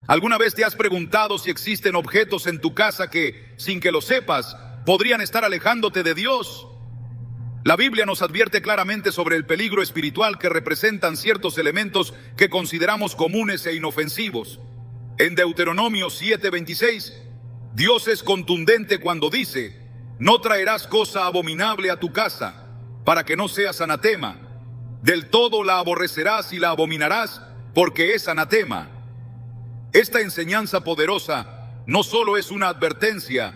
¿Alguna vez te has preguntado si existen objetos en tu casa que, sin que lo sepas, podrían estar alejándote de Dios? La Biblia nos advierte claramente sobre el peligro espiritual que representan ciertos elementos que consideramos comunes e inofensivos. En Deuteronomio 7:26, Dios es contundente cuando dice: no traerás cosa abominable a tu casa, para que no seas anatema. Del todo la aborrecerás y la abominarás, porque es anatema. Esta enseñanza poderosa no solo es una advertencia,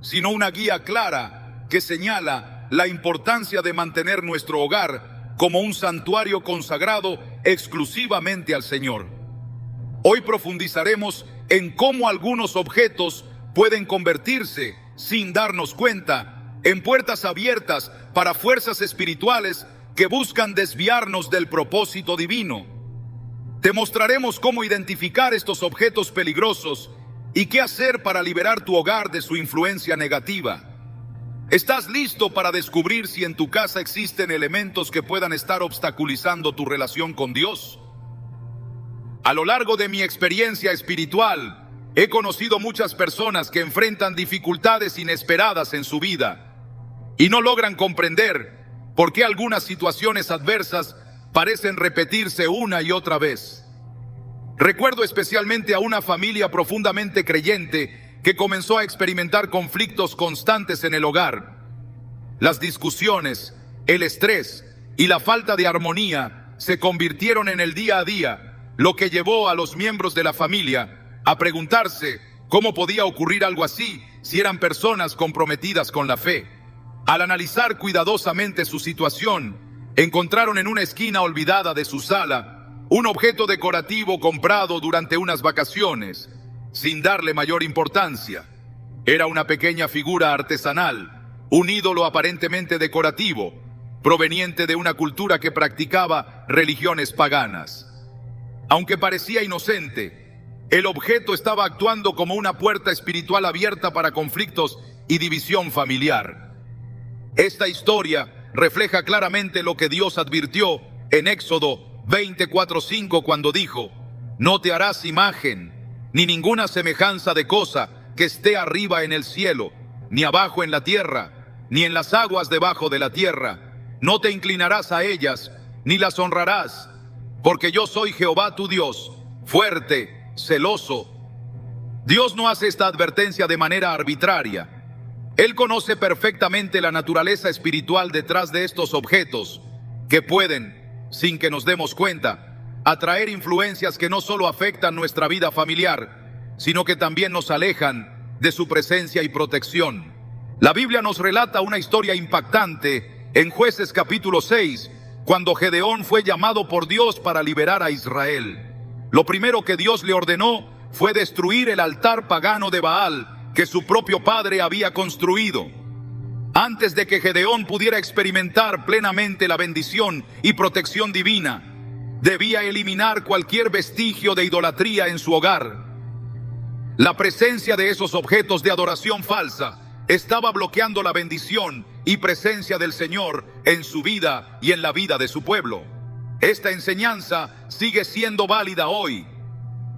sino una guía clara que señala la importancia de mantener nuestro hogar como un santuario consagrado exclusivamente al Señor. Hoy profundizaremos en cómo algunos objetos pueden convertirse, sin darnos cuenta, en puertas abiertas para fuerzas espirituales que buscan desviarnos del propósito divino. Te mostraremos cómo identificar estos objetos peligrosos y qué hacer para liberar tu hogar de su influencia negativa. ¿Estás listo para descubrir si en tu casa existen elementos que puedan estar obstaculizando tu relación con Dios? A lo largo de mi experiencia espiritual, he conocido muchas personas que enfrentan dificultades inesperadas en su vida y no logran comprender por qué algunas situaciones adversas parecen repetirse una y otra vez. Recuerdo especialmente a una familia profundamente creyente que comenzó a experimentar conflictos constantes en el hogar. Las discusiones, el estrés y la falta de armonía se convirtieron en el día a día, lo que llevó a los miembros de la familia a preguntarse cómo podía ocurrir algo así si eran personas comprometidas con la fe. Al analizar cuidadosamente su situación, encontraron en una esquina olvidada de su sala un objeto decorativo comprado durante unas vacaciones, sin darle mayor importancia. Era una pequeña figura artesanal, un ídolo aparentemente decorativo, proveniente de una cultura que practicaba religiones paganas. Aunque parecía inocente, el objeto estaba actuando como una puerta espiritual abierta para conflictos y división familiar. Esta historia refleja claramente lo que Dios advirtió en Éxodo 24:5 cuando dijo: no te harás imagen, ni ninguna semejanza de cosa que esté arriba en el cielo, ni abajo en la tierra, ni en las aguas debajo de la tierra. No te inclinarás a ellas, ni las honrarás, porque yo soy Jehová tu Dios, fuerte, celoso. Dios no hace esta advertencia de manera arbitraria. Él conoce perfectamente la naturaleza espiritual detrás de estos objetos, que pueden, sin que nos demos cuenta, atraer influencias que no solo afectan nuestra vida familiar, sino que también nos alejan de su presencia y protección. La Biblia nos relata una historia impactante en Jueces capítulo 6, cuando Gedeón fue llamado por Dios para liberar a Israel. Lo primero que Dios le ordenó fue destruir el altar pagano de Baal que su propio padre había construido. Antes de que Gedeón pudiera experimentar plenamente la bendición y protección divina, debía eliminar cualquier vestigio de idolatría en su hogar. La presencia de esos objetos de adoración falsa estaba bloqueando la bendición y presencia del Señor en su vida y en la vida de su pueblo. Esta enseñanza sigue siendo válida hoy.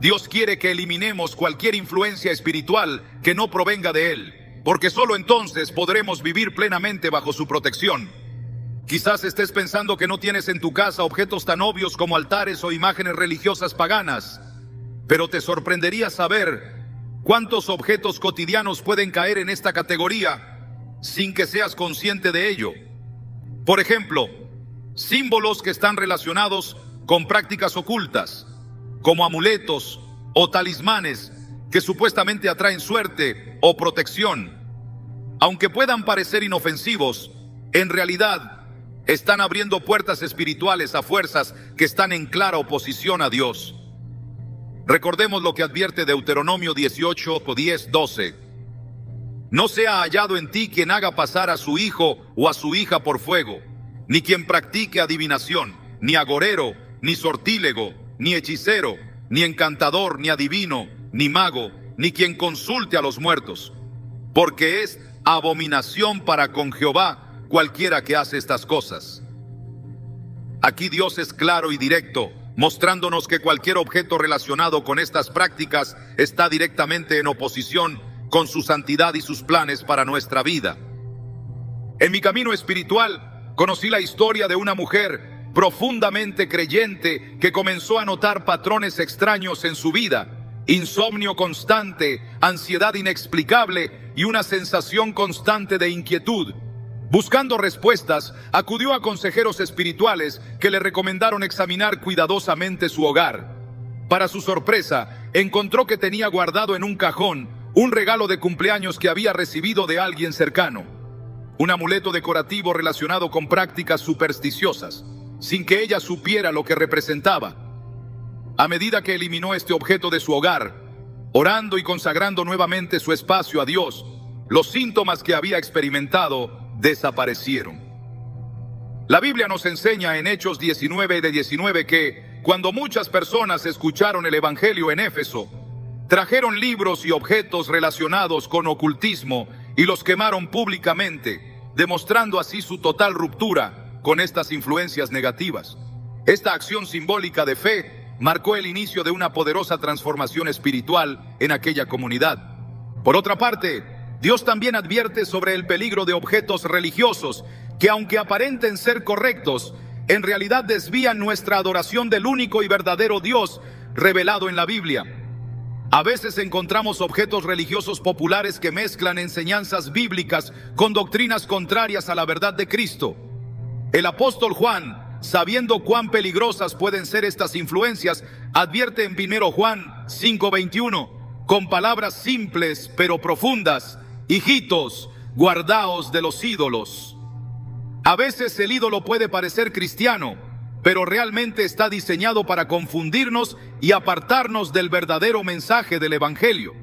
Dios quiere que eliminemos cualquier influencia espiritual que no provenga de Él, porque solo entonces podremos vivir plenamente bajo su protección. Quizás estés pensando que no tienes en tu casa objetos tan obvios como altares o imágenes religiosas paganas, pero te sorprendería saber cuántos objetos cotidianos pueden caer en esta categoría sin que seas consciente de ello. Por ejemplo, símbolos que están relacionados con prácticas ocultas, como amuletos o talismanes que supuestamente atraen suerte o protección. Aunque puedan parecer inofensivos, en realidad están abriendo puertas espirituales a fuerzas que están en clara oposición a Dios. Recordemos lo que advierte Deuteronomio 18:10-12. No sea hallado en ti quien haga pasar a su hijo o a su hija por fuego, ni quien practique adivinación, ni agorero, ni sortílego, ni hechicero, ni encantador, ni adivino, ni mago, ni quien consulte a los muertos, porque es abominación para con Jehová cualquiera que hace estas cosas. Aquí Dios es claro y directo mostrándonos que cualquier objeto relacionado con estas prácticas está directamente en oposición con su santidad y sus planes para nuestra vida. En mi camino espiritual, conocí la historia de una mujer profundamente creyente que comenzó a notar patrones extraños en su vida: insomnio constante, ansiedad inexplicable y una sensación constante de inquietud. Buscando respuestas, acudió a consejeros espirituales que le recomendaron examinar cuidadosamente su hogar. Para su sorpresa, encontró que tenía guardado en un cajón un regalo de cumpleaños que había recibido de alguien cercano, un amuleto decorativo relacionado con prácticas supersticiosas, sin que ella supiera lo que representaba. A medida que eliminó este objeto de su hogar, orando y consagrando nuevamente su espacio a Dios, los síntomas que había experimentado desaparecieron. La Biblia nos enseña en Hechos 19 que cuando muchas personas escucharon el Evangelio en Éfeso, trajeron libros y objetos relacionados con ocultismo y los quemaron públicamente, demostrando así su total ruptura con estas influencias negativas. Esta acción simbólica de fe marcó el inicio de una poderosa transformación espiritual en aquella comunidad. Por otra parte, Dios también advierte sobre el peligro de objetos religiosos que, aunque aparenten ser correctos, en realidad desvían nuestra adoración del único y verdadero Dios revelado en la Biblia. A veces encontramos objetos religiosos populares que mezclan enseñanzas bíblicas con doctrinas contrarias a la verdad de Cristo. El apóstol Juan, sabiendo cuán peligrosas pueden ser estas influencias, advierte en 1 Juan 5:21, con palabras simples pero profundas: hijitos, guardaos de los ídolos. A veces el ídolo puede parecer cristiano, pero realmente está diseñado para confundirnos y apartarnos del verdadero mensaje del Evangelio.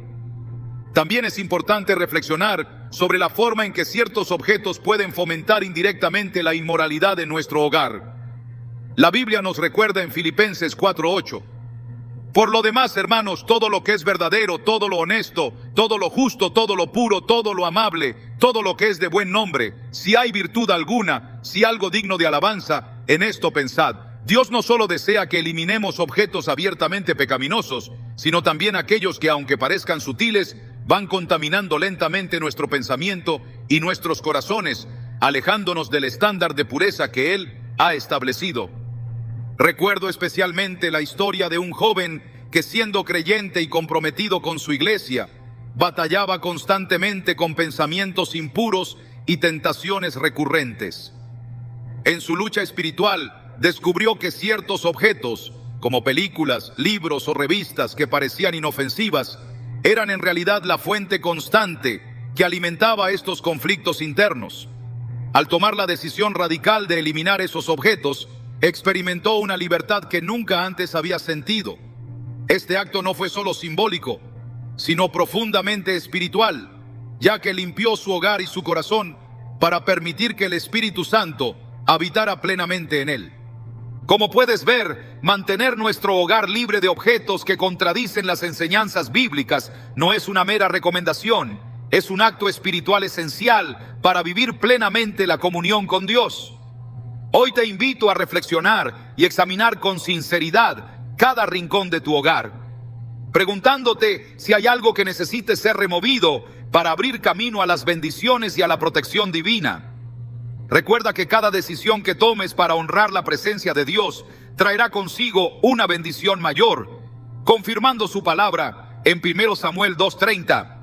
También es importante reflexionar sobre la forma en que ciertos objetos pueden fomentar indirectamente la inmoralidad en nuestro hogar. La Biblia nos recuerda en Filipenses 4:8: por lo demás, hermanos, todo lo que es verdadero, todo lo honesto, todo lo justo, todo lo puro, todo lo amable, todo lo que es de buen nombre, si hay virtud alguna, si algo digno de alabanza, en esto pensad. Dios no solo desea que eliminemos objetos abiertamente pecaminosos, sino también aquellos que, aunque parezcan sutiles, van contaminando lentamente nuestro pensamiento y nuestros corazones, alejándonos del estándar de pureza que Él ha establecido. Recuerdo especialmente la historia de un joven que, siendo creyente y comprometido con su iglesia, batallaba constantemente con pensamientos impuros y tentaciones recurrentes. En su lucha espiritual, descubrió que ciertos objetos, como películas, libros o revistas que parecían inofensivas, eran en realidad la fuente constante que alimentaba estos conflictos internos. Al tomar la decisión radical de eliminar esos objetos, experimentó una libertad que nunca antes había sentido. Este acto no fue solo simbólico, sino profundamente espiritual, ya que limpió su hogar y su corazón para permitir que el Espíritu Santo habitara plenamente en él. Como puedes ver, mantener nuestro hogar libre de objetos que contradicen las enseñanzas bíblicas no es una mera recomendación, es un acto espiritual esencial para vivir plenamente la comunión con Dios. Hoy te invito a reflexionar y examinar con sinceridad cada rincón de tu hogar, preguntándote si hay algo que necesite ser removido para abrir camino a las bendiciones y a la protección divina. Recuerda que cada decisión que tomes para honrar la presencia de Dios traerá consigo una bendición mayor, confirmando su palabra en 1 Samuel 2:30.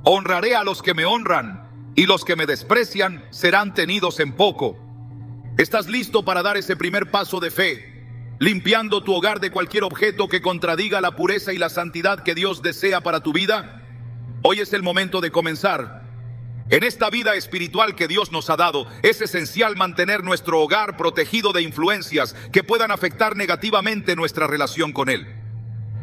Honraré a los que me honran, y los que me desprecian serán tenidos en poco. ¿Estás listo para dar ese primer paso de fe, limpiando tu hogar de cualquier objeto que contradiga la pureza y la santidad que Dios desea para tu vida? Hoy es el momento de comenzar. En esta vida espiritual que Dios nos ha dado, es esencial mantener nuestro hogar protegido de influencias que puedan afectar negativamente nuestra relación con Él.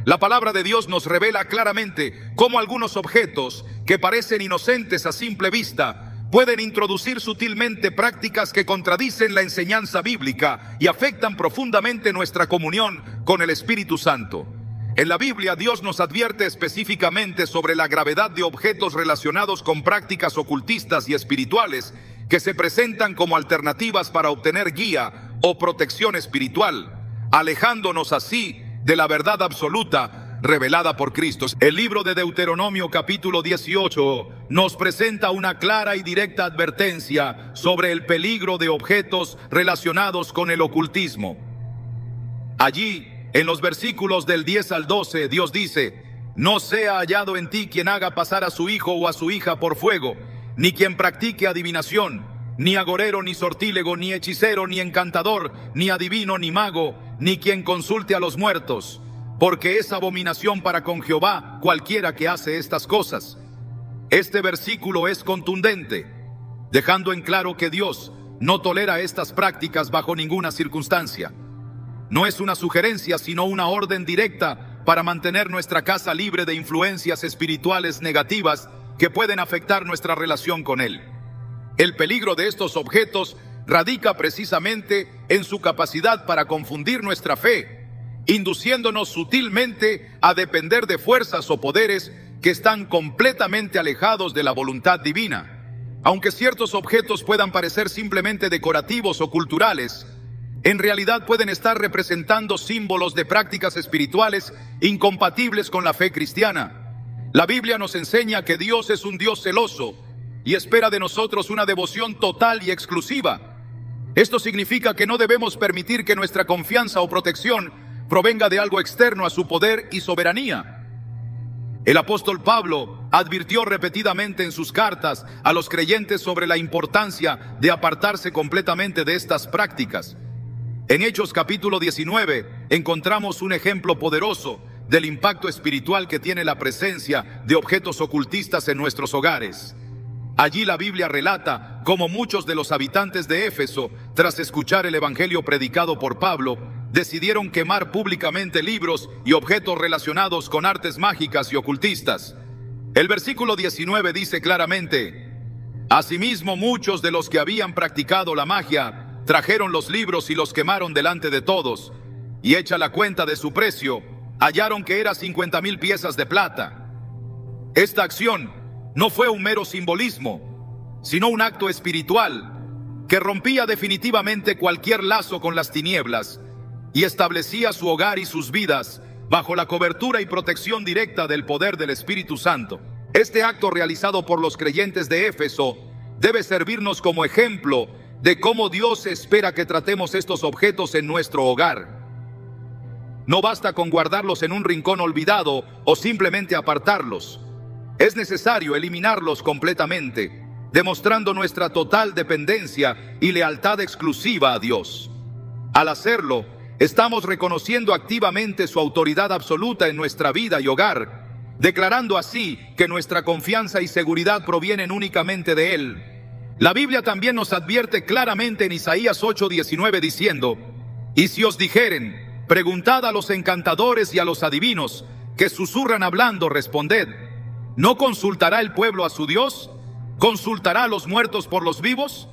La palabra de Dios nos revela claramente cómo algunos objetos que parecen inocentes a simple vista pueden introducir sutilmente prácticas que contradicen la enseñanza bíblica y afectan profundamente nuestra comunión con el Espíritu Santo. En la Biblia, Dios nos advierte específicamente sobre la gravedad de objetos relacionados con prácticas ocultistas y espirituales que se presentan como alternativas para obtener guía o protección espiritual. alejándonos así de la verdad absoluta revelada por Cristo. El libro de Deuteronomio capítulo 18 nos presenta una clara y directa advertencia sobre el peligro de objetos relacionados con el ocultismo. Allí, en los versículos del 10 al 12, Dios dice: no sea hallado en ti quien haga pasar a su hijo o a su hija por fuego, ni quien practique adivinación, ni agorero, ni sortílego, ni hechicero, ni encantador, ni adivino, ni mago, ni quien consulte a los muertos, porque es abominación para con Jehová cualquiera que hace estas cosas. Este versículo es contundente, dejando en claro que Dios no tolera estas prácticas bajo ninguna circunstancia. No es una sugerencia, sino una orden directa para mantener nuestra casa libre de influencias espirituales negativas que pueden afectar nuestra relación con Él. El peligro de estos objetos radica precisamente en su capacidad para confundir nuestra fe, induciéndonos sutilmente a depender de fuerzas o poderes que están completamente alejados de la voluntad divina. Aunque ciertos objetos puedan parecer simplemente decorativos o culturales, en realidad pueden estar representando símbolos de prácticas espirituales incompatibles con la fe cristiana. La Biblia nos enseña que Dios es un Dios celoso y espera de nosotros una devoción total y exclusiva. Esto significa que no debemos permitir que nuestra confianza o protección provenga de algo externo a su poder y soberanía. El apóstol Pablo advirtió repetidamente en sus cartas a los creyentes sobre la importancia de apartarse completamente de estas prácticas. En Hechos capítulo 19 encontramos un ejemplo poderoso del impacto espiritual que tiene la presencia de objetos ocultistas en nuestros hogares. Allí la Biblia relata cómo muchos de los habitantes de Éfeso, tras escuchar el evangelio predicado por Pablo, decidieron quemar públicamente libros y objetos relacionados con artes mágicas y ocultistas. El versículo 19 dice claramente: asimismo, muchos de los que habían practicado la magia trajeron los libros y los quemaron delante de todos, y hecha la cuenta de su precio, hallaron que era 50,000 piezas de plata. Esta acción no fue un mero simbolismo, sino un acto espiritual que rompía definitivamente cualquier lazo con las tinieblas y establecía su hogar y sus vidas bajo la cobertura y protección directa del poder del Espíritu Santo. Este acto realizado por los creyentes de Éfeso debe servirnos como ejemplo de cómo Dios espera que tratemos estos objetos en nuestro hogar. No basta con guardarlos en un rincón olvidado o simplemente apartarlos. Es necesario eliminarlos completamente, demostrando nuestra total dependencia y lealtad exclusiva a Dios. Al hacerlo, estamos reconociendo activamente su autoridad absoluta en nuestra vida y hogar, declarando así que nuestra confianza y seguridad provienen únicamente de Él. La Biblia también nos advierte claramente en Isaías 8:19 diciendo: y si os dijeren, preguntad a los encantadores y a los adivinos, que susurran hablando, responded: ¿no consultará el pueblo a su Dios? ¿Consultará a los muertos por los vivos?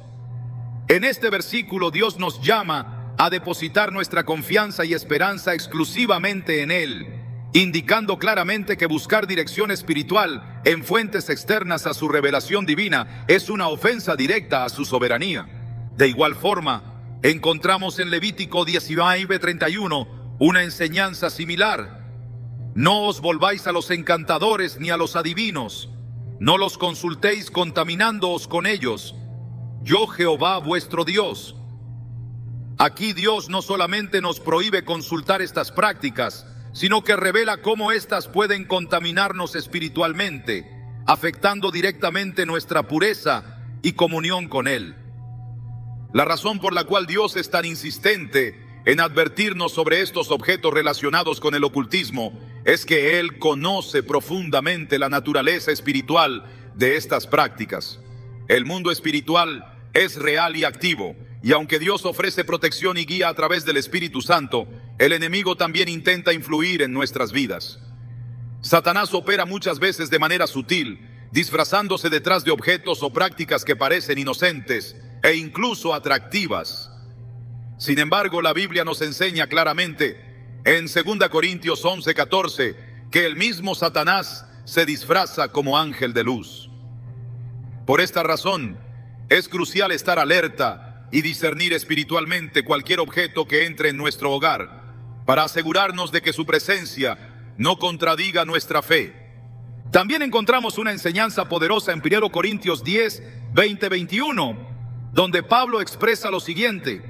En este versículo Dios nos llama a depositar nuestra confianza y esperanza exclusivamente en Él, indicando claramente que buscar dirección espiritual en fuentes externas a su revelación divina es una ofensa directa a su soberanía. De igual forma, encontramos en Levítico 19:31 una enseñanza similar: no os volváis a los encantadores ni a los adivinos, no los consultéis contaminándoos con ellos, yo Jehová vuestro Dios. Aquí Dios no solamente nos prohíbe consultar estas prácticas, sino que revela cómo éstas pueden contaminarnos espiritualmente, afectando directamente nuestra pureza y comunión con Él. La razón por la cual Dios es tan insistente en advertirnos sobre estos objetos relacionados con el ocultismo es que Él conoce profundamente la naturaleza espiritual de estas prácticas. El mundo espiritual es real y activo, y aunque Dios ofrece protección y guía a través del Espíritu Santo, el enemigo también intenta influir en nuestras vidas. Satanás opera muchas veces de manera sutil, disfrazándose detrás de objetos o prácticas que parecen inocentes e incluso atractivas. Sin embargo, la Biblia nos enseña claramente en 2 Corintios 11:14 que el mismo Satanás se disfraza como ángel de luz. Por esta razón, es crucial estar alerta y discernir espiritualmente cualquier objeto que entre en nuestro hogar, para asegurarnos de que su presencia no contradiga nuestra fe. También encontramos una enseñanza poderosa en 1 Corintios 10, 20-21, donde Pablo expresa lo siguiente: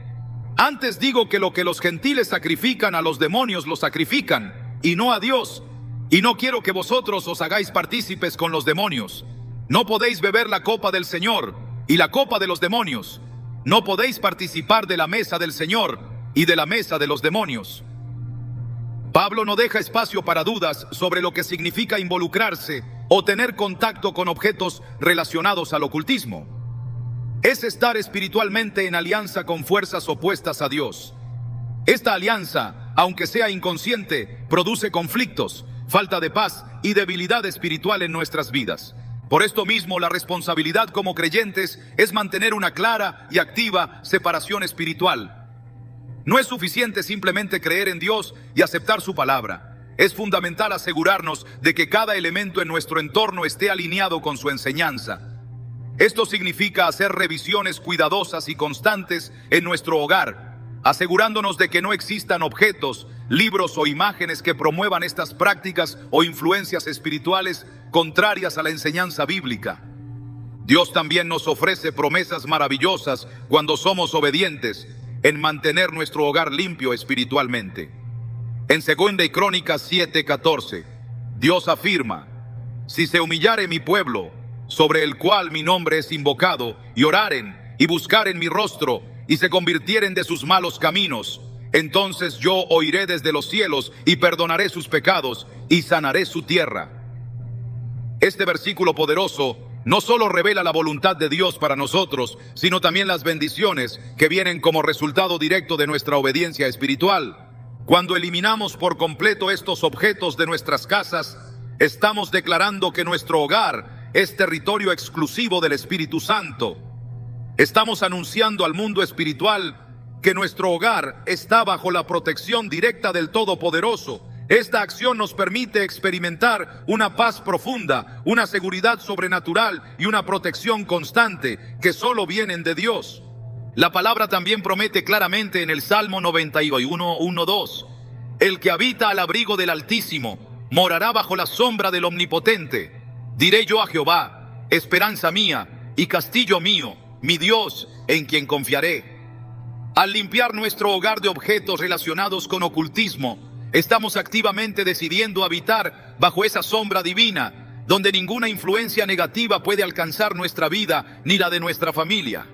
antes digo que lo que los gentiles sacrifican a los demonios lo sacrifican, y no a Dios, y no quiero que vosotros os hagáis partícipes con los demonios. No podéis beber la copa del Señor y la copa de los demonios. No podéis participar de la mesa del Señor y de la mesa de los demonios. Pablo no deja espacio para dudas sobre lo que significa involucrarse o tener contacto con objetos relacionados al ocultismo. Es estar espiritualmente en alianza con fuerzas opuestas a Dios. Esta alianza, aunque sea inconsciente, produce conflictos, falta de paz y debilidad espiritual en nuestras vidas. Por esto mismo, la responsabilidad como creyentes es mantener una clara y activa separación espiritual. No es suficiente simplemente creer en Dios y aceptar su palabra. Es fundamental asegurarnos de que cada elemento en nuestro entorno esté alineado con su enseñanza. Esto significa hacer revisiones cuidadosas y constantes en nuestro hogar, asegurándonos de que no existan objetos, libros o imágenes que promuevan estas prácticas o influencias espirituales contrarias a la enseñanza bíblica. Dios también nos ofrece promesas maravillosas cuando somos obedientes en mantener nuestro hogar limpio espiritualmente. En 2 Crónicas 7:14, Dios afirma: si se humillare mi pueblo, sobre el cual mi nombre es invocado, y oraren y buscaren mi rostro, y se convirtieren de sus malos caminos, entonces yo oiré desde los cielos y perdonaré sus pecados y sanaré su tierra. Este versículo poderoso no solo revela la voluntad de Dios para nosotros, sino también las bendiciones que vienen como resultado directo de nuestra obediencia espiritual. Cuando eliminamos por completo estos objetos de nuestras casas, estamos declarando que nuestro hogar es territorio exclusivo del Espíritu Santo. Estamos anunciando al mundo espiritual que nuestro hogar está bajo la protección directa del Todopoderoso. Esta acción nos permite experimentar una paz profunda, una seguridad sobrenatural y una protección constante que solo vienen de Dios. La palabra también promete claramente en el Salmo 91:1-2: el que habita al abrigo del Altísimo morará bajo la sombra del Omnipotente. Diré yo a Jehová, esperanza mía y castillo mío, mi Dios en quien confiaré. Al limpiar nuestro hogar de objetos relacionados con ocultismo, estamos activamente decidiendo habitar bajo esa sombra divina, donde ninguna influencia negativa puede alcanzar nuestra vida ni la de nuestra familia.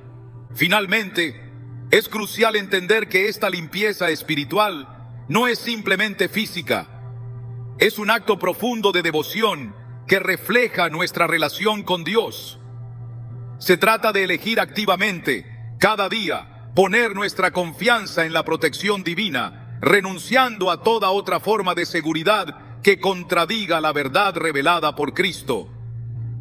Finalmente, es crucial entender que esta limpieza espiritual no es simplemente física. Es un acto profundo de devoción que refleja nuestra relación con Dios. Se trata de elegir activamente, cada día, poner nuestra confianza en la protección divina, renunciando a toda otra forma de seguridad que contradiga la verdad revelada por Cristo.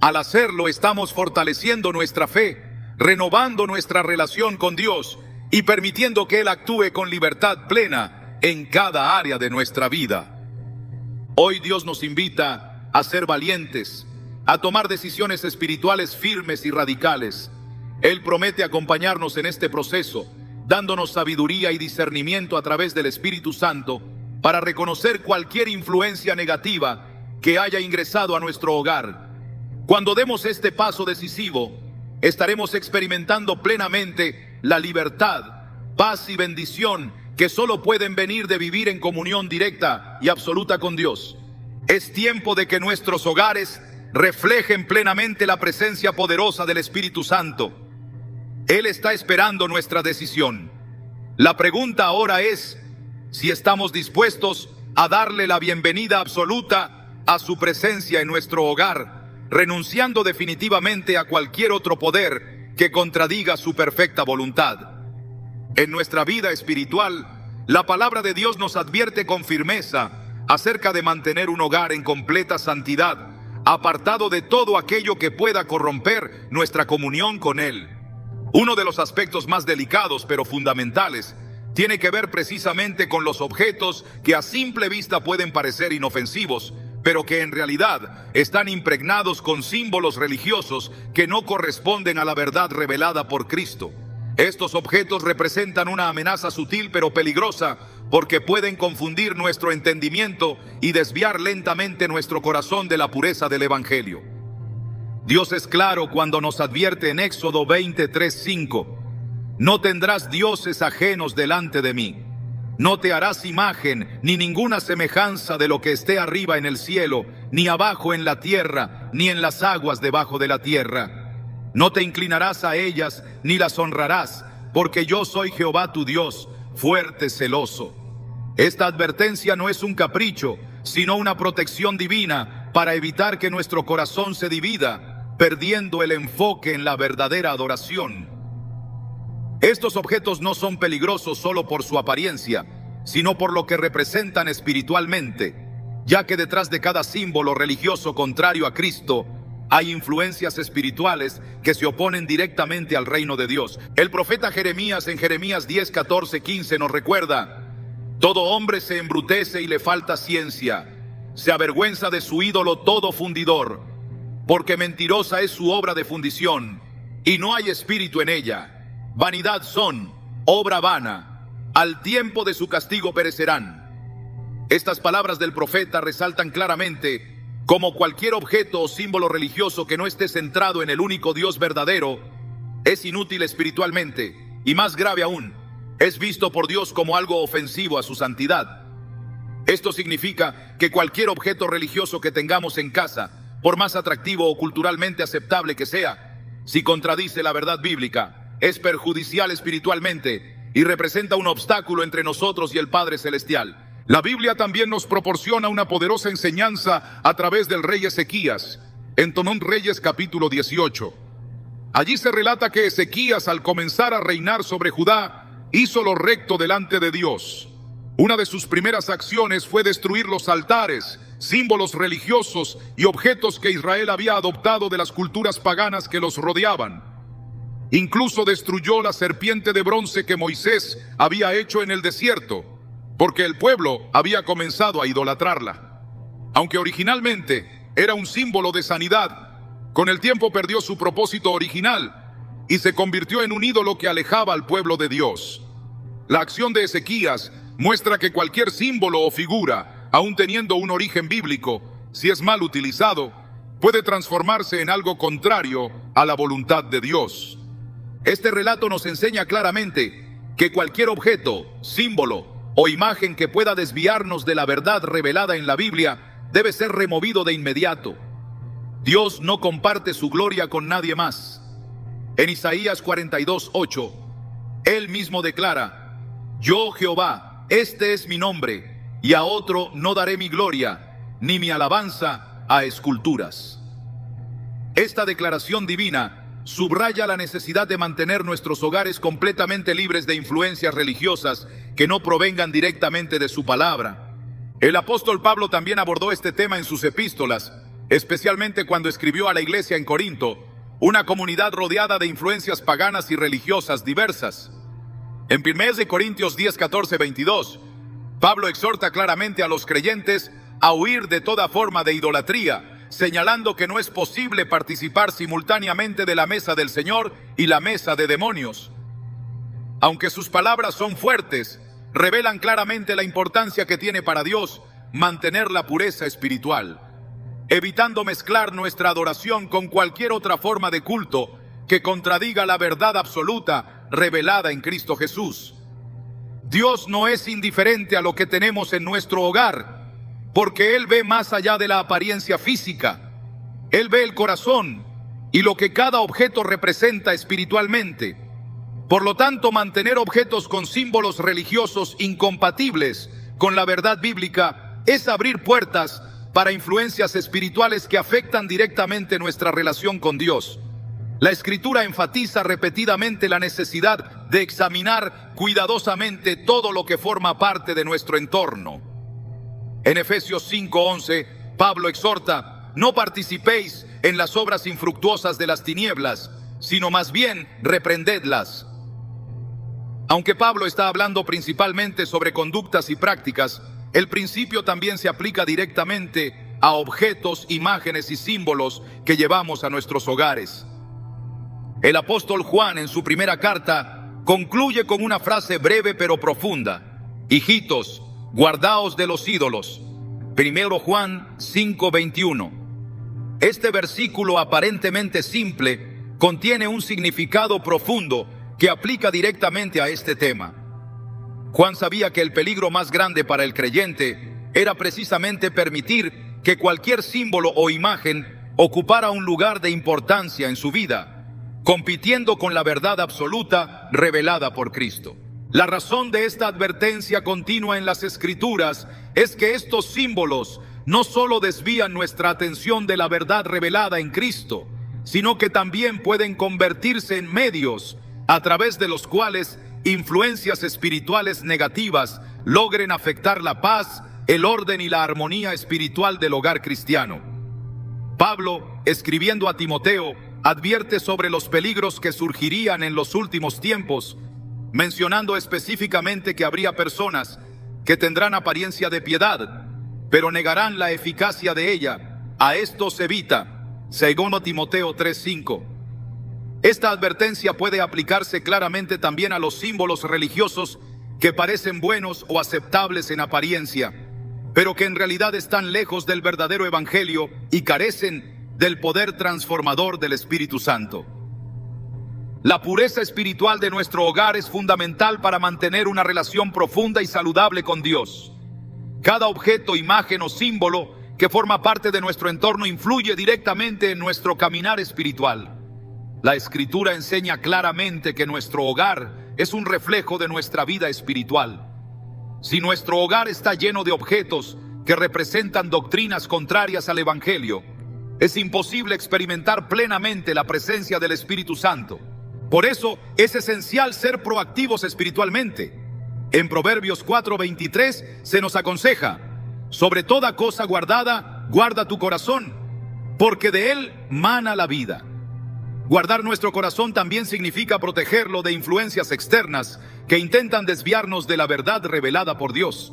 Al hacerlo, estamos fortaleciendo nuestra fe, renovando nuestra relación con Dios y permitiendo que Él actúe con libertad plena en cada área de nuestra vida. Hoy Dios nos invita a ser valientes, a tomar decisiones espirituales firmes y radicales. Él promete acompañarnos en este proceso, dándonos sabiduría y discernimiento a través del Espíritu Santo para reconocer cualquier influencia negativa que haya ingresado a nuestro hogar. Cuando demos este paso decisivo, estaremos experimentando plenamente la libertad, paz y bendición que solo pueden venir de vivir en comunión directa y absoluta con Dios. Es tiempo de que nuestros hogares reflejen plenamente la presencia poderosa del Espíritu Santo. Él está esperando nuestra decisión. La pregunta ahora es si estamos dispuestos a darle la bienvenida absoluta a su presencia en nuestro hogar, renunciando definitivamente a cualquier otro poder que contradiga su perfecta voluntad. En nuestra vida espiritual, la palabra de Dios nos advierte con firmeza acerca de mantener un hogar en completa santidad, apartado de todo aquello que pueda corromper nuestra comunión con Él. Uno de los aspectos más delicados pero fundamentales tiene que ver precisamente con los objetos que a simple vista pueden parecer inofensivos, pero que en realidad están impregnados con símbolos religiosos que no corresponden a la verdad revelada por Cristo. Estos objetos representan una amenaza sutil pero peligrosa porque pueden confundir nuestro entendimiento y desviar lentamente nuestro corazón de la pureza del Evangelio. Dios es claro cuando nos advierte en Éxodo 23:5: no tendrás dioses ajenos delante de mí. No te harás imagen ni ninguna semejanza de lo que esté arriba en el cielo, ni abajo en la tierra, ni en las aguas debajo de la tierra. No te inclinarás a ellas, ni las honrarás, porque yo soy Jehová tu Dios, fuerte, celoso. Esta advertencia no es un capricho, sino una protección divina para evitar que nuestro corazón se divida, perdiendo el enfoque en la verdadera adoración. Estos objetos no son peligrosos solo por su apariencia, sino por lo que representan espiritualmente, ya que detrás de cada símbolo religioso contrario a Cristo hay influencias espirituales que se oponen directamente al reino de Dios. El profeta Jeremías en Jeremías 10:14-15 nos recuerda: todo hombre se embrutece y le falta ciencia, se avergüenza de su ídolo todo fundidor, porque mentirosa es su obra de fundición, y no hay espíritu en ella. Vanidad son, obra vana, al tiempo de su castigo perecerán. Estas palabras del profeta resaltan claramente cómo cualquier objeto o símbolo religioso que no esté centrado en el único Dios verdadero es inútil espiritualmente, y más grave aún, es visto por Dios como algo ofensivo a su santidad. Esto significa que cualquier objeto religioso que tengamos en casa, por más atractivo o culturalmente aceptable que sea, si contradice la verdad bíblica, es perjudicial espiritualmente y representa un obstáculo entre nosotros y el Padre Celestial. La Biblia también nos proporciona una poderosa enseñanza a través del rey Ezequías, en Reyes capítulo 18. Allí se relata que Ezequías, al comenzar a reinar sobre Judá, hizo lo recto delante de Dios. Una de sus primeras acciones fue destruir los altares, símbolos religiosos y objetos que Israel había adoptado de las culturas paganas que los rodeaban. Incluso destruyó la serpiente de bronce que Moisés había hecho en el desierto, porque el pueblo había comenzado a idolatrarla. Aunque originalmente era un símbolo de sanidad, con el tiempo perdió su propósito original y se convirtió en un ídolo que alejaba al pueblo de Dios. La acción de Ezequías muestra que cualquier símbolo o figura, aun teniendo un origen bíblico, si es mal utilizado, puede transformarse en algo contrario a la voluntad de Dios. Este relato nos enseña claramente que cualquier objeto, símbolo o imagen que pueda desviarnos de la verdad revelada en la Biblia debe ser removido de inmediato. Dios no comparte su gloria con nadie más. En Isaías 42:8, Él mismo declara: yo, Jehová, este es mi nombre, y a otro no daré mi gloria, ni mi alabanza a esculturas. Esta declaración divina subraya la necesidad de mantener nuestros hogares completamente libres de influencias religiosas que no provengan directamente de su palabra. El apóstol Pablo también abordó este tema en sus epístolas, especialmente cuando escribió a la iglesia en Corinto, una comunidad rodeada de influencias paganas y religiosas diversas. En 1 Corintios 10:14-22, Pablo exhorta claramente a los creyentes a huir de toda forma de idolatría, señalando que no es posible participar simultáneamente de la mesa del Señor y la mesa de demonios. Aunque sus palabras son fuertes, revelan claramente la importancia que tiene para Dios mantener la pureza espiritual, evitando mezclar nuestra adoración con cualquier otra forma de culto que contradiga la verdad absoluta revelada en Cristo Jesús. Dios no es indiferente a lo que tenemos en nuestro hogar, porque Él ve más allá de la apariencia física. Él ve el corazón y lo que cada objeto representa espiritualmente. Por lo tanto, mantener objetos con símbolos religiosos incompatibles con la verdad bíblica es abrir puertas para influencias espirituales que afectan directamente nuestra relación con Dios. La Escritura enfatiza repetidamente la necesidad de examinar cuidadosamente todo lo que forma parte de nuestro entorno. En Efesios 5:11, Pablo exhorta: no participéis en las obras infructuosas de las tinieblas, sino más bien reprendedlas. Aunque Pablo está hablando principalmente sobre conductas y prácticas, el principio también se aplica directamente a objetos, imágenes y símbolos que llevamos a nuestros hogares. El apóstol Juan, en su primera carta, concluye con una frase breve pero profunda: hijitos, guardaos de los ídolos. 1 Juan 5:21. Este versículo aparentemente simple contiene un significado profundo que aplica directamente a este tema. Juan sabía que el peligro más grande para el creyente era precisamente permitir que cualquier símbolo o imagen ocupara un lugar de importancia en su vida, compitiendo con la verdad absoluta revelada por Cristo. La razón de esta advertencia continua en las Escrituras es que estos símbolos no solo desvían nuestra atención de la verdad revelada en Cristo, sino que también pueden convertirse en medios a través de los cuales influencias espirituales negativas logren afectar la paz, el orden y la armonía espiritual del hogar cristiano. Pablo, escribiendo a Timoteo, advierte sobre los peligros que surgirían en los últimos tiempos, mencionando específicamente que habría personas que tendrán apariencia de piedad, pero negarán la eficacia de ella. A estos evita, según Timoteo 3:5. Esta advertencia puede aplicarse claramente también a los símbolos religiosos que parecen buenos o aceptables en apariencia, pero que en realidad están lejos del verdadero evangelio y carecen del poder transformador del Espíritu Santo. La pureza espiritual de nuestro hogar es fundamental para mantener una relación profunda y saludable con Dios. Cada objeto, imagen o símbolo que forma parte de nuestro entorno influye directamente en nuestro caminar espiritual. La Escritura enseña claramente que nuestro hogar es un reflejo de nuestra vida espiritual. Si nuestro hogar está lleno de objetos que representan doctrinas contrarias al Evangelio, es imposible experimentar plenamente la presencia del Espíritu Santo. Por eso es esencial ser proactivos espiritualmente. En Proverbios 4:23 se nos aconseja: sobre toda cosa guardada, guarda tu corazón, porque de él mana la vida. Guardar nuestro corazón también significa protegerlo de influencias externas que intentan desviarnos de la verdad revelada por Dios.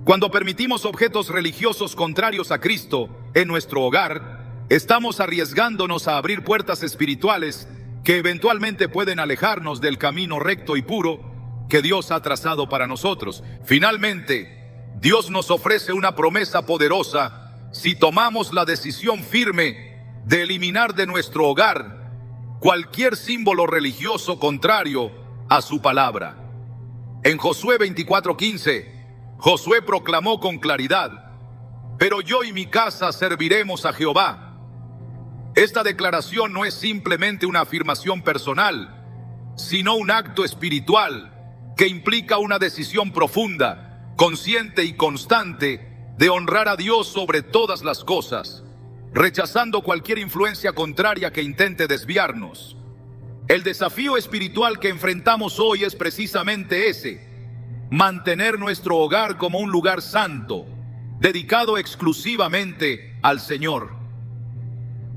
Cuando permitimos objetos religiosos contrarios a Cristo en nuestro hogar, estamos arriesgándonos a abrir puertas espirituales que eventualmente pueden alejarnos del camino recto y puro que Dios ha trazado para nosotros. Finalmente, Dios nos ofrece una promesa poderosa si tomamos la decisión firme de eliminar de nuestro hogar cualquier símbolo religioso contrario a su palabra. En Josué 24:15, Josué proclamó con claridad: pero yo y mi casa serviremos a Jehová. Esta declaración no es simplemente una afirmación personal, sino un acto espiritual que implica una decisión profunda, consciente y constante de honrar a Dios sobre todas las cosas, rechazando cualquier influencia contraria que intente desviarnos. El desafío espiritual que enfrentamos hoy es precisamente ese: mantener nuestro hogar como un lugar santo, dedicado exclusivamente al Señor.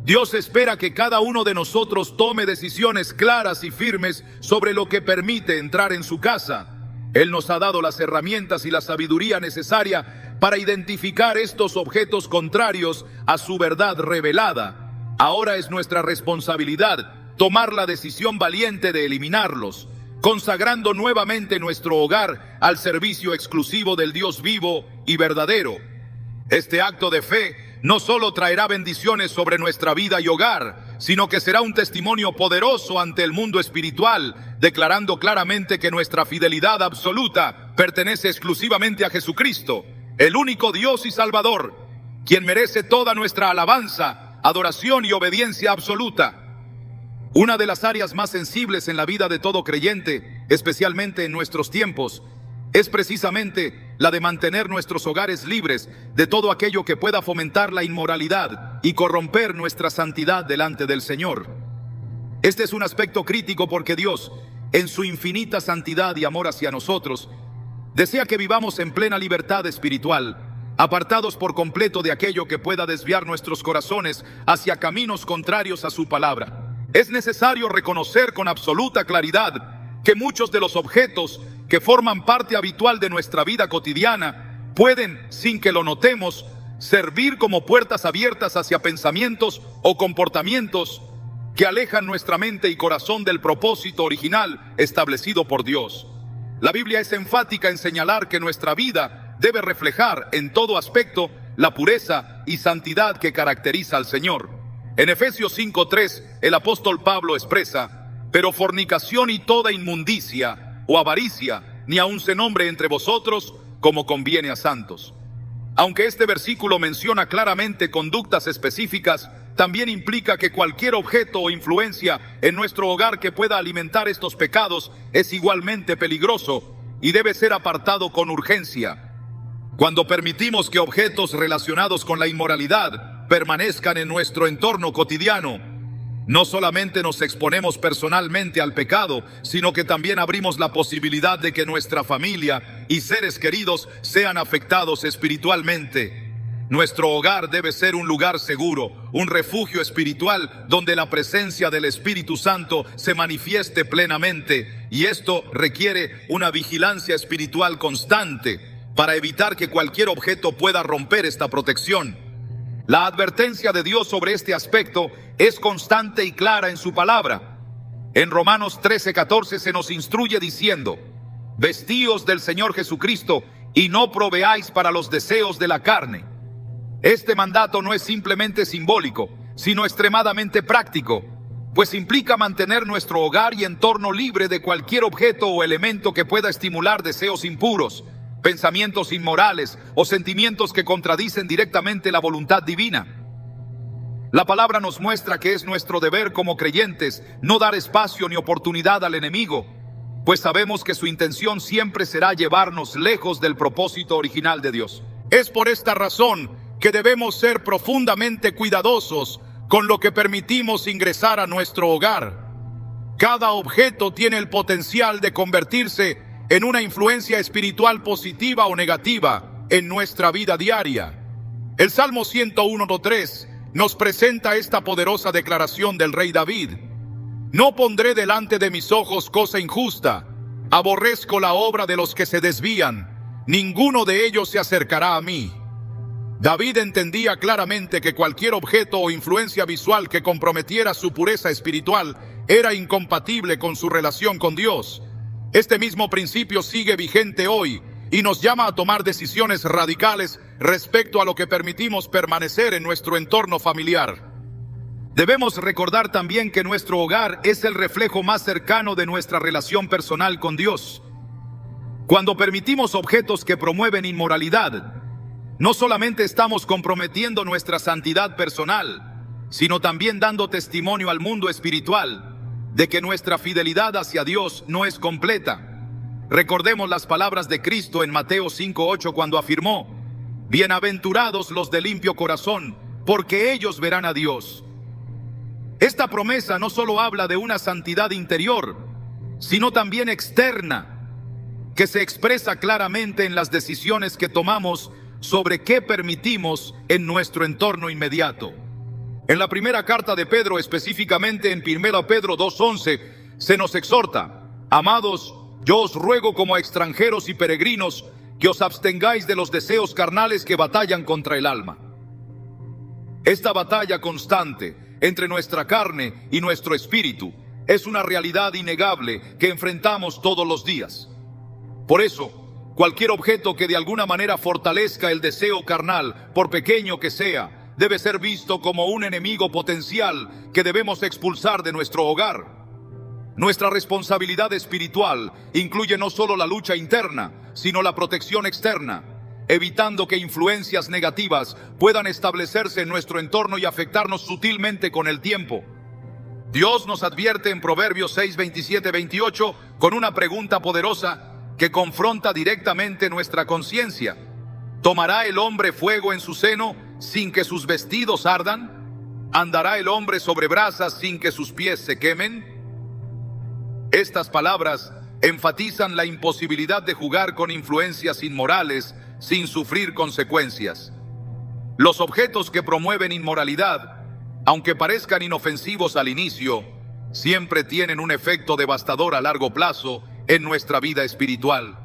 Dios espera que cada uno de nosotros tome decisiones claras y firmes sobre lo que permite entrar en su casa. Él nos ha dado las herramientas y la sabiduría necesaria para identificar estos objetos contrarios a su verdad revelada. Ahora es nuestra responsabilidad tomar la decisión valiente de eliminarlos, consagrando nuevamente nuestro hogar al servicio exclusivo del Dios vivo y verdadero. Este acto de fe no solo traerá bendiciones sobre nuestra vida y hogar, sino que será un testimonio poderoso ante el mundo espiritual, declarando claramente que nuestra fidelidad absoluta pertenece exclusivamente a Jesucristo, el único Dios y Salvador, quien merece toda nuestra alabanza, adoración y obediencia absoluta. Una de las áreas más sensibles en la vida de todo creyente, especialmente en nuestros tiempos, es precisamente la de mantener nuestros hogares libres de todo aquello que pueda fomentar la inmoralidad y corromper nuestra santidad delante del Señor. Este es un aspecto crítico porque Dios, en su infinita santidad y amor hacia nosotros, desea que vivamos en plena libertad espiritual, apartados por completo de aquello que pueda desviar nuestros corazones hacia caminos contrarios a su palabra. Es necesario reconocer con absoluta claridad que muchos de los objetos que forman parte habitual de nuestra vida cotidiana pueden, sin que lo notemos, servir como puertas abiertas hacia pensamientos o comportamientos que alejan nuestra mente y corazón del propósito original establecido por Dios. La Biblia es enfática en señalar que nuestra vida debe reflejar en todo aspecto la pureza y santidad que caracteriza al Señor. En Efesios 5:3, el apóstol Pablo expresa: pero fornicación y toda inmundicia o avaricia, ni aun se nombre entre vosotros como conviene a santos. Aunque este versículo menciona claramente conductas específicas, también implica que cualquier objeto o influencia en nuestro hogar que pueda alimentar estos pecados es igualmente peligroso y debe ser apartado con urgencia. Cuando permitimos que objetos relacionados con la inmoralidad permanezcan en nuestro entorno cotidiano, no solamente nos exponemos personalmente al pecado, sino que también abrimos la posibilidad de que nuestra familia y seres queridos sean afectados espiritualmente. Nuestro hogar debe ser un lugar seguro, un refugio espiritual donde la presencia del Espíritu Santo se manifieste plenamente, y esto requiere una vigilancia espiritual constante para evitar que cualquier objeto pueda romper esta protección. La advertencia de Dios sobre este aspecto es constante y clara en su palabra. En Romanos 13:14 se nos instruye diciendo: vestíos del Señor Jesucristo y no proveáis para los deseos de la carne. Este mandato no es simplemente simbólico, sino extremadamente práctico, pues implica mantener nuestro hogar y entorno libre de cualquier objeto o elemento que pueda estimular deseos impuros, pensamientos inmorales o sentimientos que contradicen directamente la voluntad divina. La palabra nos muestra que es nuestro deber como creyentes no dar espacio ni oportunidad al enemigo, pues sabemos que su intención siempre será llevarnos lejos del propósito original de Dios. Es por esta razón que debemos ser profundamente cuidadosos con lo que permitimos ingresar a nuestro hogar. Cada objeto tiene el potencial de convertirse en una influencia espiritual positiva o negativa en nuestra vida diaria. El Salmo 101:3 nos presenta esta poderosa declaración del rey David: no pondré delante de mis ojos cosa injusta, aborrezco la obra de los que se desvían, ninguno de ellos se acercará a mí. David entendía claramente que cualquier objeto o influencia visual que comprometiera su pureza espiritual era incompatible con su relación con Dios. Este mismo principio sigue vigente hoy y nos llama a tomar decisiones radicales respecto a lo que permitimos permanecer en nuestro entorno familiar. Debemos recordar también que nuestro hogar es el reflejo más cercano de nuestra relación personal con Dios. Cuando permitimos objetos que promueven inmoralidad, no solamente estamos comprometiendo nuestra santidad personal, sino también dando testimonio al mundo espiritual de que nuestra fidelidad hacia Dios no es completa. Recordemos las palabras de Cristo en Mateo 5:8 cuando afirmó: bienaventurados los de limpio corazón, porque ellos verán a Dios. Esta promesa no solo habla de una santidad interior, sino también externa, que se expresa claramente en las decisiones que tomamos sobre qué permitimos en nuestro entorno inmediato. En la primera carta de Pedro, específicamente en 1 Pedro 2:11, se nos exhorta: amados, yo os ruego como a extranjeros y peregrinos que os abstengáis de los deseos carnales que batallan contra el alma. Esta batalla constante entre nuestra carne y nuestro espíritu es una realidad innegable que enfrentamos todos los días. Por eso, cualquier objeto que de alguna manera fortalezca el deseo carnal, por pequeño que sea, debe ser visto como un enemigo potencial que debemos expulsar de nuestro hogar. Nuestra responsabilidad espiritual incluye no solo la lucha interna, sino la protección externa, evitando que influencias negativas puedan establecerse en nuestro entorno y afectarnos sutilmente con el tiempo. Dios nos advierte en Proverbios 6, 27, 28 con una pregunta poderosa que confronta directamente nuestra conciencia. ¿Tomará el hombre fuego en su seno sin que sus vestidos ardan? ¿Andará el hombre sobre brasas sin que sus pies se quemen? Estas palabras enfatizan la imposibilidad de jugar con influencias inmorales sin sufrir consecuencias. Los objetos que promueven inmoralidad, aunque parezcan inofensivos al inicio, siempre tienen un efecto devastador a largo plazo en nuestra vida espiritual.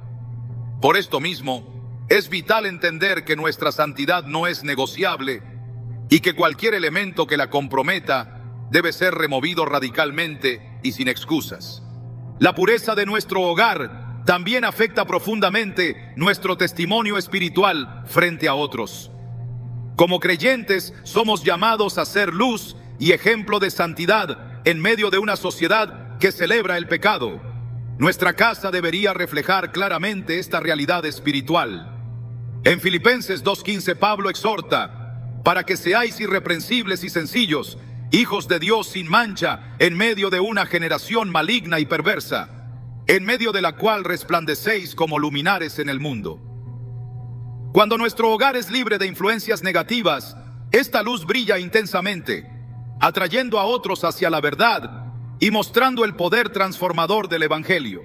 Por esto mismo, es vital entender que nuestra santidad no es negociable y que cualquier elemento que la comprometa debe ser removido radicalmente y sin excusas. La pureza de nuestro hogar también afecta profundamente nuestro testimonio espiritual frente a otros. Como creyentes, somos llamados a ser luz y ejemplo de santidad en medio de una sociedad que celebra el pecado. Nuestra casa debería reflejar claramente esta realidad espiritual. En Filipenses 2:15 Pablo exhorta: para que seáis irreprensibles y sencillos, hijos de Dios sin mancha, en medio de una generación maligna y perversa, en medio de la cual resplandecéis como luminares en el mundo. Cuando nuestro hogar es libre de influencias negativas, esta luz brilla intensamente, atrayendo a otros hacia la verdad y mostrando el poder transformador del Evangelio.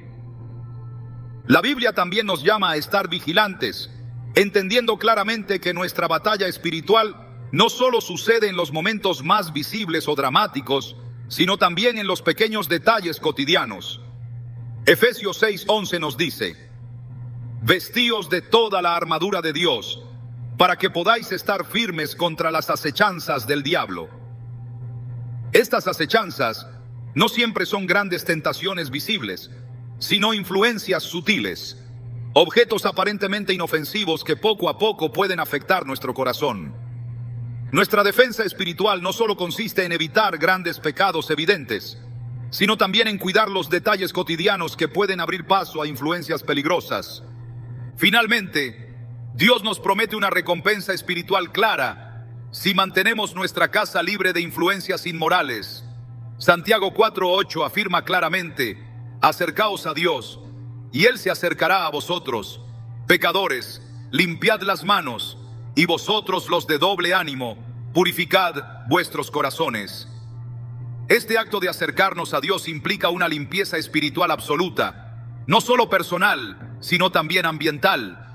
La Biblia también nos llama a estar vigilantes, entendiendo claramente que nuestra batalla espiritual no solo sucede en los momentos más visibles o dramáticos, sino también en los pequeños detalles cotidianos. Efesios 6:11 nos dice: vestíos de toda la armadura de Dios, para que podáis estar firmes contra las acechanzas del diablo. Estas acechanzas no siempre son grandes tentaciones visibles, sino influencias sutiles, objetos aparentemente inofensivos que poco a poco pueden afectar nuestro corazón. Nuestra defensa espiritual no solo consiste en evitar grandes pecados evidentes, sino también en cuidar los detalles cotidianos que pueden abrir paso a influencias peligrosas. Finalmente, Dios nos promete una recompensa espiritual clara si mantenemos nuestra casa libre de influencias inmorales. Santiago 4:8 afirma claramente: acercaos a Dios, y Él se acercará a vosotros. Pecadores, limpiad las manos, y vosotros los de doble ánimo, purificad vuestros corazones. Este acto de acercarnos a Dios implica una limpieza espiritual absoluta, no solo personal, sino también ambiental.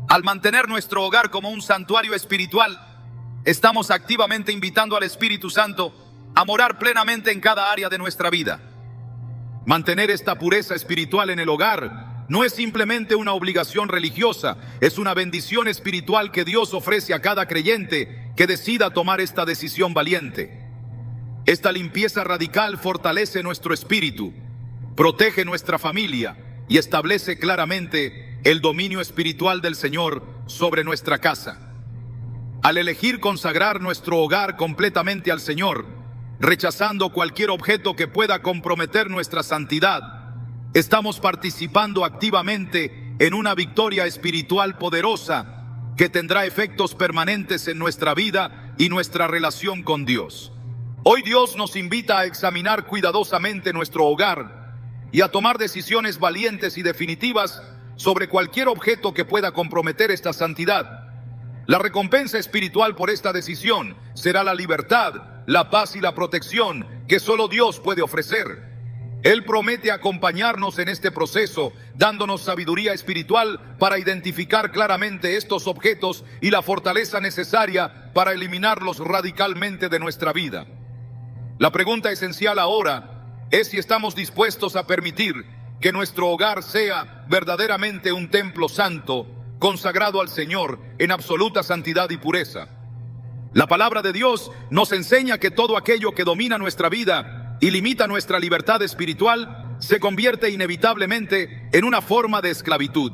Al mantener nuestro hogar como un santuario espiritual, estamos activamente invitando al Espíritu Santo a morar plenamente en cada área de nuestra vida. Mantener esta pureza espiritual en el hogar no es simplemente una obligación religiosa, es una bendición espiritual que Dios ofrece a cada creyente que decida tomar esta decisión valiente. Esta limpieza radical fortalece nuestro espíritu, protege nuestra familia y establece claramente el dominio espiritual del Señor sobre nuestra casa. Al elegir consagrar nuestro hogar completamente al Señor, rechazando cualquier objeto que pueda comprometer nuestra santidad, estamos participando activamente en una victoria espiritual poderosa que tendrá efectos permanentes en nuestra vida y nuestra relación con Dios. Hoy Dios nos invita a examinar cuidadosamente nuestro hogar y a tomar decisiones valientes y definitivas sobre cualquier objeto que pueda comprometer esta santidad. La recompensa espiritual por esta decisión será la libertad, la paz y la protección que solo Dios puede ofrecer. Él promete acompañarnos en este proceso, dándonos sabiduría espiritual para identificar claramente estos objetos y la fortaleza necesaria para eliminarlos radicalmente de nuestra vida. La pregunta esencial ahora es si estamos dispuestos a permitir que nuestro hogar sea verdaderamente un templo santo, consagrado al Señor en absoluta santidad y pureza. La palabra de Dios nos enseña que todo aquello que domina nuestra vida y limita nuestra libertad espiritual se convierte inevitablemente en una forma de esclavitud.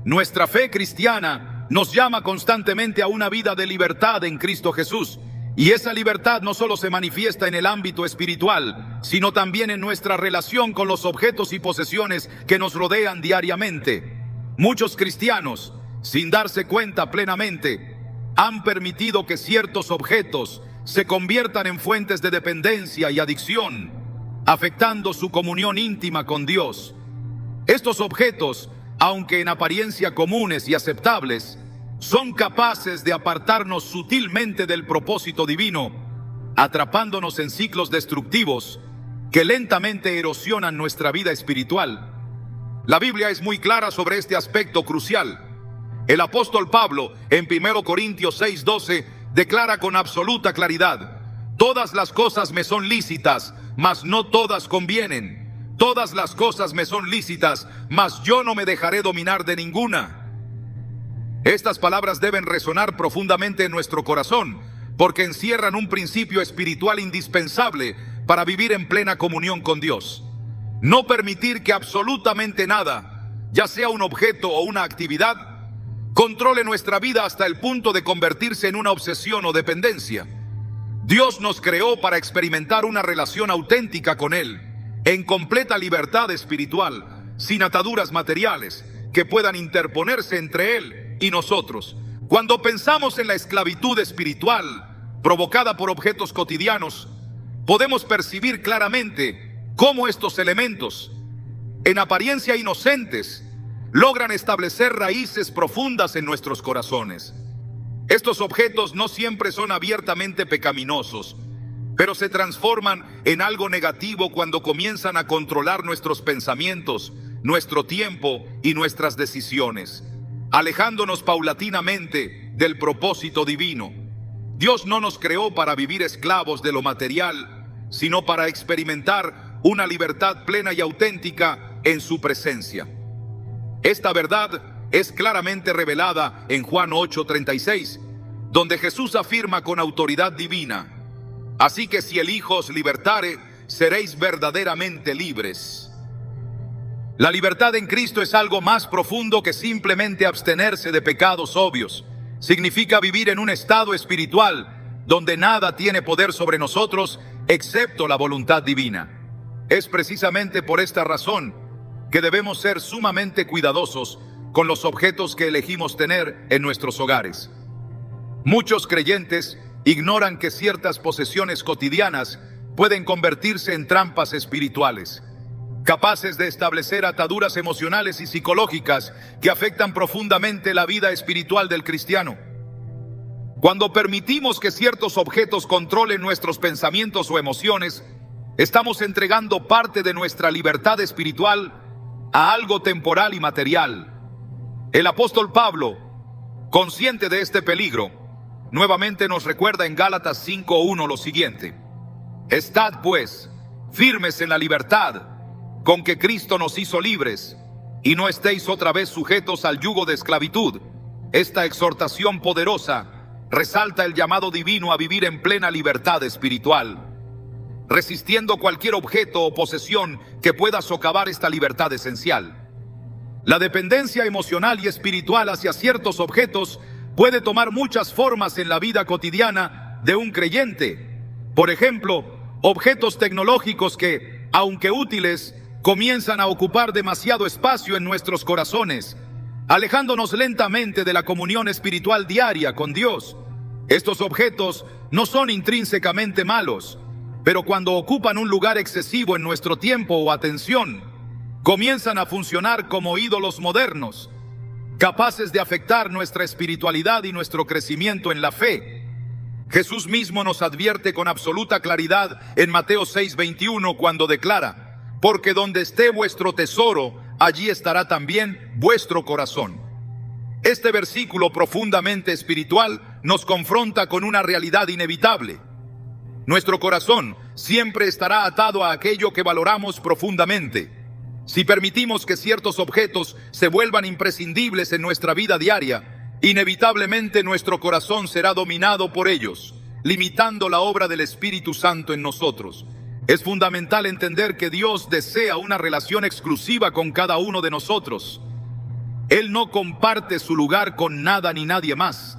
Nuestra fe cristiana nos llama constantemente a una vida de libertad en Cristo Jesús, y esa libertad no solo se manifiesta en el ámbito espiritual, sino también en nuestra relación con los objetos y posesiones que nos rodean diariamente. Muchos cristianos, sin darse cuenta plenamente, han permitido que ciertos objetos se conviertan en fuentes de dependencia y adicción, afectando su comunión íntima con Dios. Estos objetos, aunque en apariencia comunes y aceptables, son capaces de apartarnos sutilmente del propósito divino, atrapándonos en ciclos destructivos que lentamente erosionan nuestra vida espiritual. La Biblia es muy clara sobre este aspecto crucial. El apóstol Pablo, en 1 Corintios 6:12, declara con absoluta claridad: todas las cosas me son lícitas, mas no todas convienen. Todas las cosas me son lícitas, mas yo no me dejaré dominar de ninguna. Estas palabras deben resonar profundamente en nuestro corazón, porque encierran un principio espiritual indispensable para vivir en plena comunión con Dios. No permitir que absolutamente nada, ya sea un objeto o una actividad, controle nuestra vida hasta el punto de convertirse en una obsesión o dependencia. Dios nos creó para experimentar una relación auténtica con Él, en completa libertad espiritual, sin ataduras materiales que puedan interponerse entre Él y nosotros. Cuando pensamos en la esclavitud espiritual provocada por objetos cotidianos, podemos percibir claramente cómo estos elementos, en apariencia inocentes, logran establecer raíces profundas en nuestros corazones. Estos objetos no siempre son abiertamente pecaminosos, pero se transforman en algo negativo cuando comienzan a controlar nuestros pensamientos, nuestro tiempo y nuestras decisiones, alejándonos paulatinamente del propósito divino. Dios no nos creó para vivir esclavos de lo material, sino para experimentar una libertad plena y auténtica en su presencia. Esta verdad es claramente revelada en Juan 8:36, donde Jesús afirma con autoridad divina: así que si el Hijo os libertare, seréis verdaderamente libres. La libertad en Cristo es algo más profundo que simplemente abstenerse de pecados obvios. Significa vivir en un estado espiritual donde nada tiene poder sobre nosotros excepto la voluntad divina. Es precisamente por esta razón que debemos ser sumamente cuidadosos con los objetos que elegimos tener en nuestros hogares. Muchos creyentes ignoran que ciertas posesiones cotidianas pueden convertirse en trampas espirituales, capaces de establecer ataduras emocionales y psicológicas que afectan profundamente la vida espiritual del cristiano. Cuando permitimos que ciertos objetos controlen nuestros pensamientos o emociones, estamos entregando parte de nuestra libertad espiritual a algo temporal y material. El apóstol Pablo, consciente de este peligro, nuevamente nos recuerda en Gálatas 5:1 lo siguiente: estad pues firmes en la libertad con que Cristo nos hizo libres, y no estéis otra vez sujetos al yugo de esclavitud. Esta exhortación poderosa resalta el llamado divino a vivir en plena libertad espiritual, resistiendo cualquier objeto o posesión que pueda socavar esta libertad esencial. La dependencia emocional y espiritual hacia ciertos objetos puede tomar muchas formas en la vida cotidiana de un creyente. Por ejemplo, objetos tecnológicos que, aunque útiles, comienzan a ocupar demasiado espacio en nuestros corazones, alejándonos lentamente de la comunión espiritual diaria con Dios. Estos objetos no son intrínsecamente malos, pero cuando ocupan un lugar excesivo en nuestro tiempo o atención, comienzan a funcionar como ídolos modernos, capaces de afectar nuestra espiritualidad y nuestro crecimiento en la fe. Jesús mismo nos advierte con absoluta claridad en Mateo 6:21 cuando declara: porque donde esté vuestro tesoro, allí estará también vuestro corazón. Este versículo profundamente espiritual nos confronta con una realidad inevitable. Nuestro corazón siempre estará atado a aquello que valoramos profundamente. Si permitimos que ciertos objetos se vuelvan imprescindibles en nuestra vida diaria, inevitablemente nuestro corazón será dominado por ellos, limitando la obra del Espíritu Santo en nosotros. Es fundamental entender que Dios desea una relación exclusiva con cada uno de nosotros. Él no comparte su lugar con nada ni nadie más.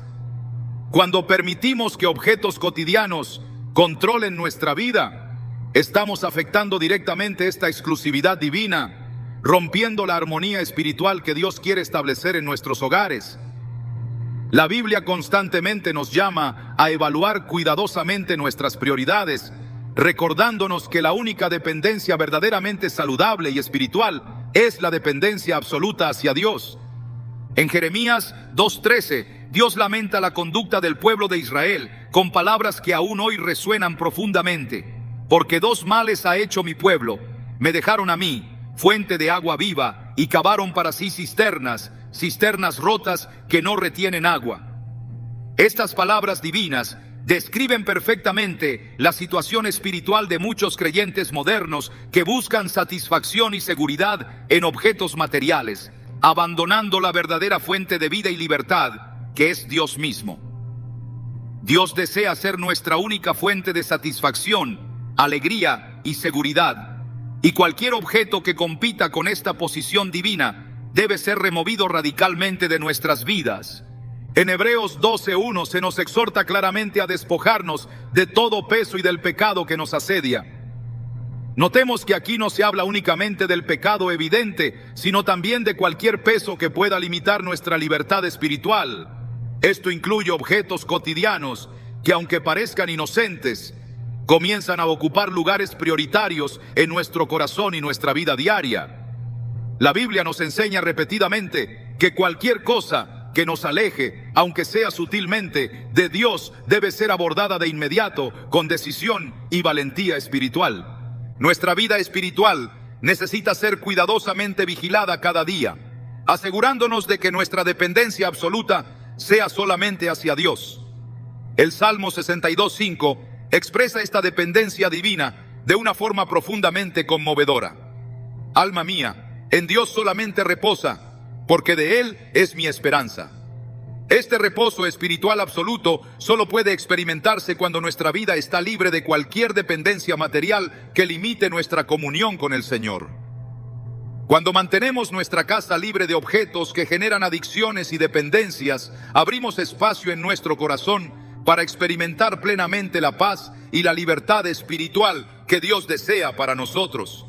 Cuando permitimos que objetos cotidianos controlen nuestra vida, estamos afectando directamente esta exclusividad divina, rompiendo la armonía espiritual que Dios quiere establecer en nuestros hogares. La Biblia constantemente nos llama a evaluar cuidadosamente nuestras prioridades, recordándonos que la única dependencia verdaderamente saludable y espiritual es la dependencia absoluta hacia Dios. En Jeremías 2:13, Dios lamenta la conducta del pueblo de Israel con palabras que aún hoy resuenan profundamente. Porque dos males ha hecho mi pueblo: me dejaron a mí, fuente de agua viva, y cavaron para sí cisternas rotas que no retienen agua. Estas palabras divinas describen perfectamente la situación espiritual de muchos creyentes modernos que buscan satisfacción y seguridad en objetos materiales, abandonando la verdadera fuente de vida y libertad, que es Dios mismo. Dios desea ser nuestra única fuente de satisfacción, alegría y seguridad. Y cualquier objeto que compita con esta posición divina debe ser removido radicalmente de nuestras vidas. En Hebreos 12:1 se nos exhorta claramente a despojarnos de todo peso y del pecado que nos asedia. Notemos que aquí no se habla únicamente del pecado evidente, sino también de cualquier peso que pueda limitar nuestra libertad espiritual. Esto incluye objetos cotidianos que, aunque parezcan inocentes, comienzan a ocupar lugares prioritarios en nuestro corazón y nuestra vida diaria. La Biblia nos enseña repetidamente que cualquier cosa que nos aleje, aunque sea sutilmente, de Dios debe ser abordada de inmediato con decisión y valentía espiritual. Nuestra vida espiritual necesita ser cuidadosamente vigilada cada día, asegurándonos de que nuestra dependencia absoluta sea solamente hacia Dios. El Salmo 62:5 expresa esta dependencia divina de una forma profundamente conmovedora. Alma mía, en Dios solamente reposa, porque de Él es mi esperanza. Este reposo espiritual absoluto solo puede experimentarse cuando nuestra vida está libre de cualquier dependencia material que limite nuestra comunión con el Señor. Cuando mantenemos nuestra casa libre de objetos que generan adicciones y dependencias, abrimos espacio en nuestro corazón para experimentar plenamente la paz y la libertad espiritual que Dios desea para nosotros.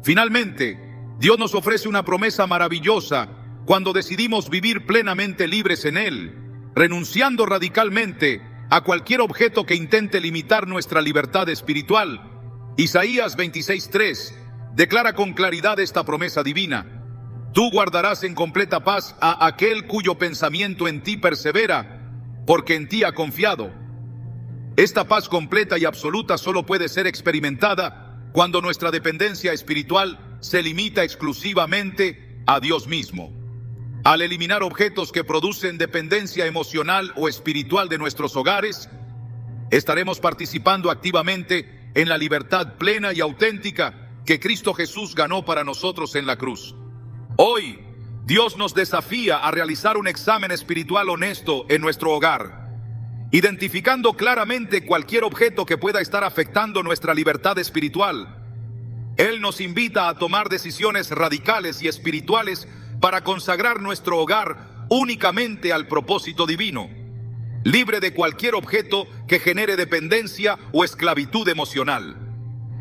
Finalmente, Dios nos ofrece una promesa maravillosa cuando decidimos vivir plenamente libres en Él, renunciando radicalmente a cualquier objeto que intente limitar nuestra libertad espiritual. Isaías 26:3 declara con claridad esta promesa divina: tú guardarás en completa paz a aquel cuyo pensamiento en ti persevera, porque en ti ha confiado. Esta paz completa y absoluta solo puede ser experimentada cuando nuestra dependencia espiritual se limita exclusivamente a Dios mismo. Al eliminar objetos que producen dependencia emocional o espiritual de nuestros hogares, estaremos participando activamente en la libertad plena y auténtica que Cristo Jesús ganó para nosotros en la cruz. Hoy, Dios nos desafía a realizar un examen espiritual honesto en nuestro hogar, identificando claramente cualquier objeto que pueda estar afectando nuestra libertad espiritual. Él nos invita a tomar decisiones radicales y espirituales para consagrar nuestro hogar únicamente al propósito divino, libre de cualquier objeto que genere dependencia o esclavitud emocional.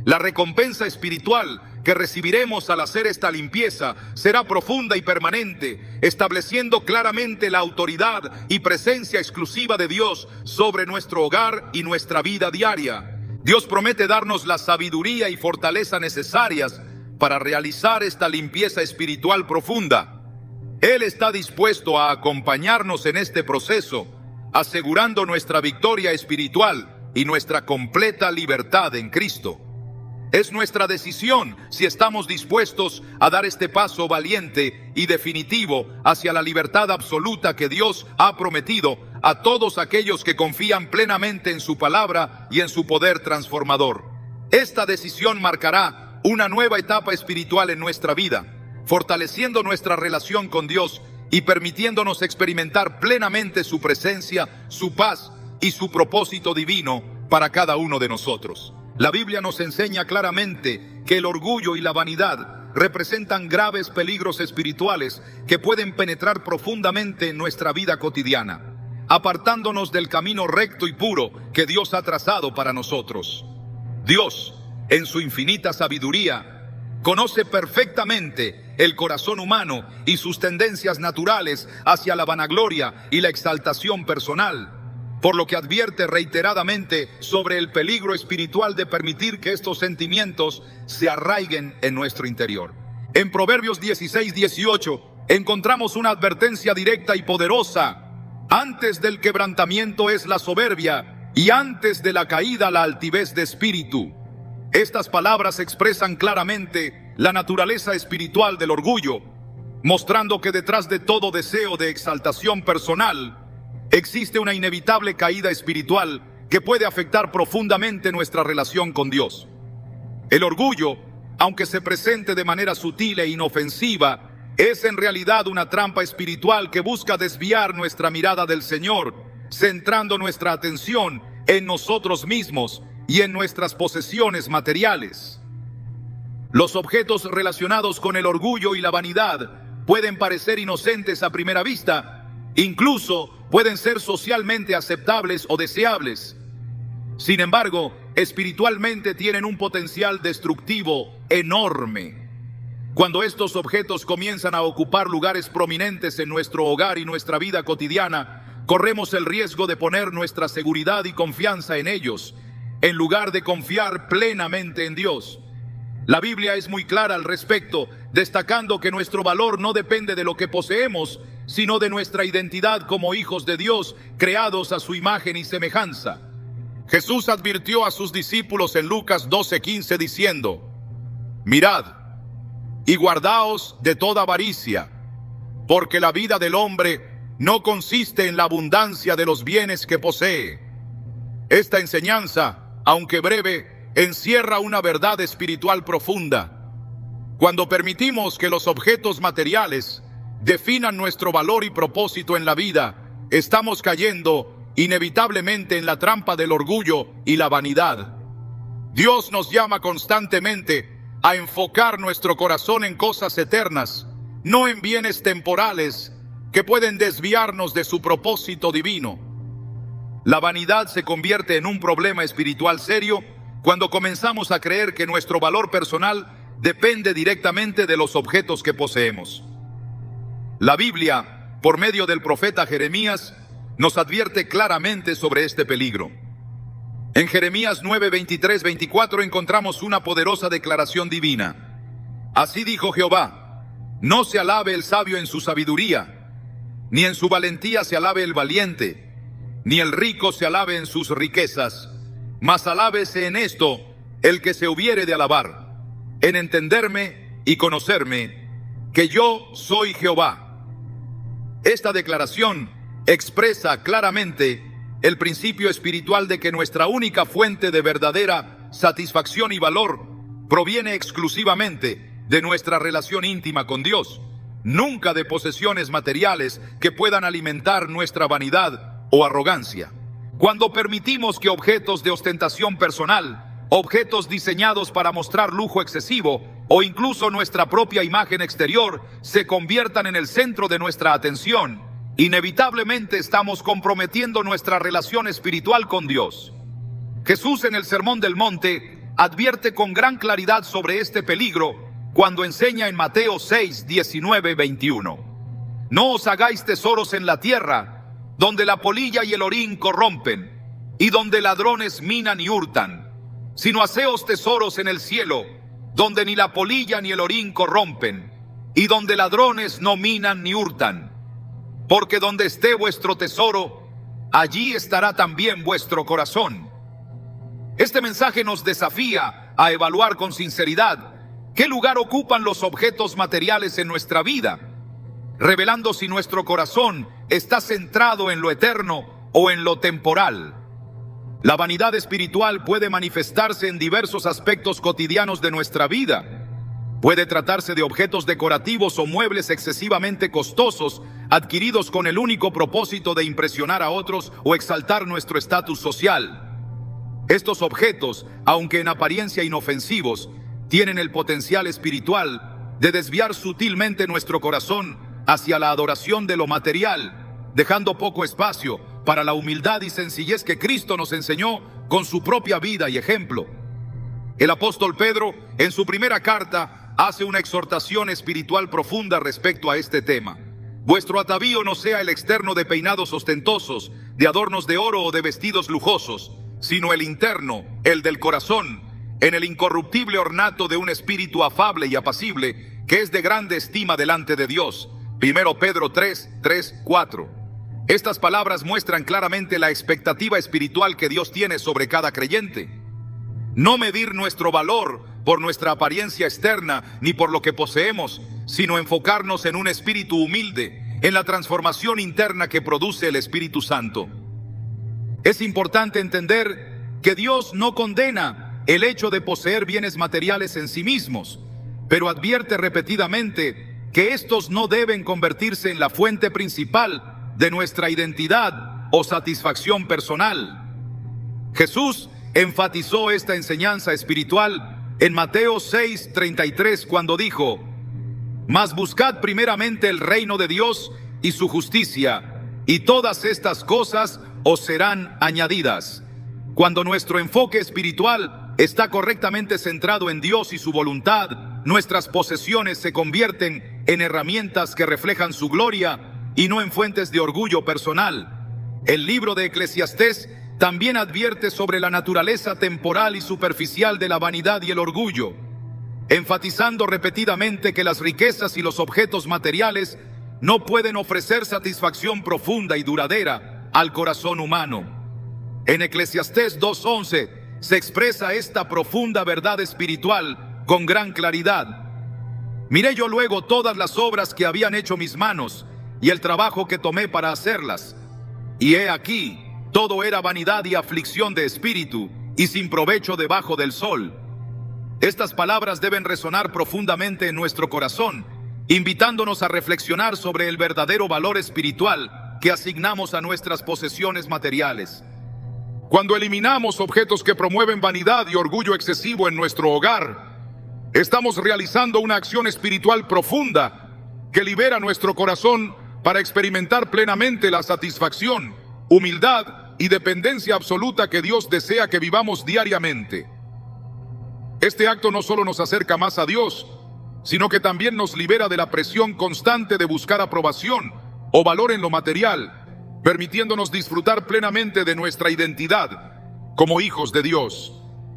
La recompensa espiritual que recibiremos al hacer esta limpieza será profunda y permanente, estableciendo claramente la autoridad y presencia exclusiva de Dios sobre nuestro hogar y nuestra vida diaria. Dios promete darnos la sabiduría y fortaleza necesarias para realizar esta limpieza espiritual profunda. Él está dispuesto a acompañarnos en este proceso, asegurando nuestra victoria espiritual y nuestra completa libertad en Cristo. Es nuestra decisión si estamos dispuestos a dar este paso valiente y definitivo hacia la libertad absoluta que Dios ha prometido a todos aquellos que confían plenamente en su palabra y en su poder transformador. Esta decisión marcará una nueva etapa espiritual en nuestra vida, fortaleciendo nuestra relación con Dios y permitiéndonos experimentar plenamente su presencia, su paz y su propósito divino para cada uno de nosotros. La Biblia nos enseña claramente que el orgullo y la vanidad representan graves peligros espirituales que pueden penetrar profundamente en nuestra vida cotidiana, apartándonos del camino recto y puro que Dios ha trazado para nosotros. Dios, en su infinita sabiduría, conoce perfectamente el corazón humano y sus tendencias naturales hacia la vanagloria y la exaltación personal, por lo que advierte reiteradamente sobre el peligro espiritual de permitir que estos sentimientos se arraiguen en nuestro interior. En Proverbios 16:18 encontramos una advertencia directa y poderosa: antes del quebrantamiento es la soberbia, y antes de la caída la altivez de espíritu. Estas palabras expresan claramente la naturaleza espiritual del orgullo, mostrando que detrás de todo deseo de exaltación personal existe una inevitable caída espiritual que puede afectar profundamente nuestra relación con Dios. El orgullo, aunque se presente de manera sutil e inofensiva, es en realidad una trampa espiritual que busca desviar nuestra mirada del Señor, centrando nuestra atención en nosotros mismos y en nuestras posesiones materiales. Los objetos relacionados con el orgullo y la vanidad pueden parecer inocentes a primera vista, incluso pueden ser socialmente aceptables o deseables. Sin embargo, espiritualmente tienen un potencial destructivo enorme. Cuando estos objetos comienzan a ocupar lugares prominentes en nuestro hogar y nuestra vida cotidiana, corremos el riesgo de poner nuestra seguridad y confianza en ellos, en lugar de confiar plenamente en Dios. La Biblia es muy clara al respecto, destacando que nuestro valor no depende de lo que poseemos, sino de nuestra identidad como hijos de Dios, creados a su imagen y semejanza. Jesús advirtió a sus discípulos en Lucas 12:15 diciendo: mirad y guardaos de toda avaricia, porque la vida del hombre no consiste en la abundancia de los bienes que posee. Esta enseñanza, aunque breve, encierra una verdad espiritual profunda. Cuando permitimos que los objetos materiales definan nuestro valor y propósito en la vida, estamos cayendo inevitablemente en la trampa del orgullo y la vanidad. Dios nos llama constantemente a enfocar nuestro corazón en cosas eternas, no en bienes temporales que pueden desviarnos de su propósito divino. La vanidad se convierte en un problema espiritual serio cuando comenzamos a creer que nuestro valor personal depende directamente de los objetos que poseemos. La Biblia, por medio del profeta Jeremías, nos advierte claramente sobre este peligro. En Jeremías 9:23-24 encontramos una poderosa declaración divina. Así dijo Jehová: no se alabe el sabio en su sabiduría, ni en su valentía se alabe el valiente, ni el rico se alabe en sus riquezas, mas alábese en esto el que se hubiere de alabar, en entenderme y conocerme, que yo soy Jehová. Esta declaración expresa claramente el principio espiritual de que nuestra única fuente de verdadera satisfacción y valor proviene exclusivamente de nuestra relación íntima con Dios, nunca de posesiones materiales que puedan alimentar nuestra vanidad o arrogancia. Cuando permitimos que objetos de ostentación personal, objetos diseñados para mostrar lujo excesivo o incluso nuestra propia imagen exterior se conviertan en el centro de nuestra atención, inevitablemente estamos comprometiendo nuestra relación espiritual con Dios. Jesús en el Sermón del Monte advierte con gran claridad sobre este peligro cuando enseña en Mateo 6:19-21. No os hagáis tesoros en la tierra, donde la polilla y el orín corrompen, y donde ladrones minan y hurtan, sino haceos tesoros en el cielo, donde ni la polilla ni el orín corrompen, y donde ladrones no minan ni hurtan. Porque donde esté vuestro tesoro, allí estará también vuestro corazón. Este mensaje nos desafía a evaluar con sinceridad qué lugar ocupan los objetos materiales en nuestra vida, revelando si nuestro corazón está centrado en lo eterno o en lo temporal. La vanidad espiritual puede manifestarse en diversos aspectos cotidianos de nuestra vida. Puede tratarse de objetos decorativos o muebles excesivamente costosos, adquiridos con el único propósito de impresionar a otros o exaltar nuestro estatus social. Estos objetos, aunque en apariencia inofensivos, tienen el potencial espiritual de desviar sutilmente nuestro corazón hacia la adoración de lo material, dejando poco espacio para la humildad y sencillez que Cristo nos enseñó con su propia vida y ejemplo. El apóstol Pedro, en su primera carta, hace una exhortación espiritual profunda respecto a este tema. Vuestro atavío no sea el externo de peinados ostentosos, de adornos de oro o de vestidos lujosos, sino el interno, el del corazón, en el incorruptible ornato de un espíritu afable y apacible, que es de grande estima delante de Dios. 1 Pedro 3:4. Estas palabras muestran claramente la expectativa espiritual que Dios tiene sobre cada creyente. No medir nuestro valor por nuestra apariencia externa ni por lo que poseemos, sino enfocarnos en un espíritu humilde, en la transformación interna que produce el Espíritu Santo. Es importante entender que Dios no condena el hecho de poseer bienes materiales en sí mismos, pero advierte repetidamente que estos no deben convertirse en la fuente principal de nuestra identidad o satisfacción personal. Jesús enfatizó esta enseñanza espiritual en Mateo 6:33 cuando dijo: «Mas buscad primeramente el reino de Dios y su justicia, y todas estas cosas os serán añadidas». Cuando nuestro enfoque espiritual está correctamente centrado en Dios y su voluntad, nuestras posesiones se convierten en herramientas que reflejan su gloria y no en fuentes de orgullo personal. El libro de Eclesiastés también advierte sobre la naturaleza temporal y superficial de la vanidad y el orgullo, enfatizando repetidamente que las riquezas y los objetos materiales no pueden ofrecer satisfacción profunda y duradera al corazón humano. En Eclesiastés 2:11 se expresa esta profunda verdad espiritual con gran claridad. «Miré yo luego todas las obras que habían hecho mis manos y el trabajo que tomé para hacerlas. Y he aquí, todo era vanidad y aflicción de espíritu, y sin provecho debajo del sol». Estas palabras deben resonar profundamente en nuestro corazón, invitándonos a reflexionar sobre el verdadero valor espiritual que asignamos a nuestras posesiones materiales. Cuando eliminamos objetos que promueven vanidad y orgullo excesivo en nuestro hogar, estamos realizando una acción espiritual profunda que libera nuestro corazón para experimentar plenamente la satisfacción, humildad y dependencia absoluta que Dios desea que vivamos diariamente. Este acto no solo nos acerca más a Dios, sino que también nos libera de la presión constante de buscar aprobación o valor en lo material, permitiéndonos disfrutar plenamente de nuestra identidad como hijos de Dios.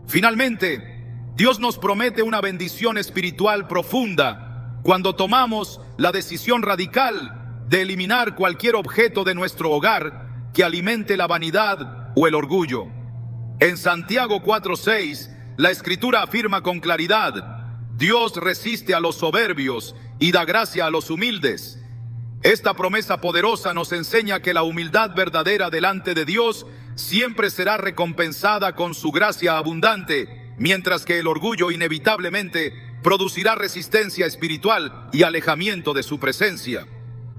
Finalmente, Dios nos promete una bendición espiritual profunda cuando tomamos la decisión radical de eliminar cualquier objeto de nuestro hogar que alimente la vanidad o el orgullo. En Santiago 4:6, la Escritura afirma con claridad: «Dios resiste a los soberbios y da gracia a los humildes». Esta promesa poderosa nos enseña que la humildad verdadera delante de Dios siempre será recompensada con su gracia abundante, mientras que el orgullo inevitablemente producirá resistencia espiritual y alejamiento de su presencia.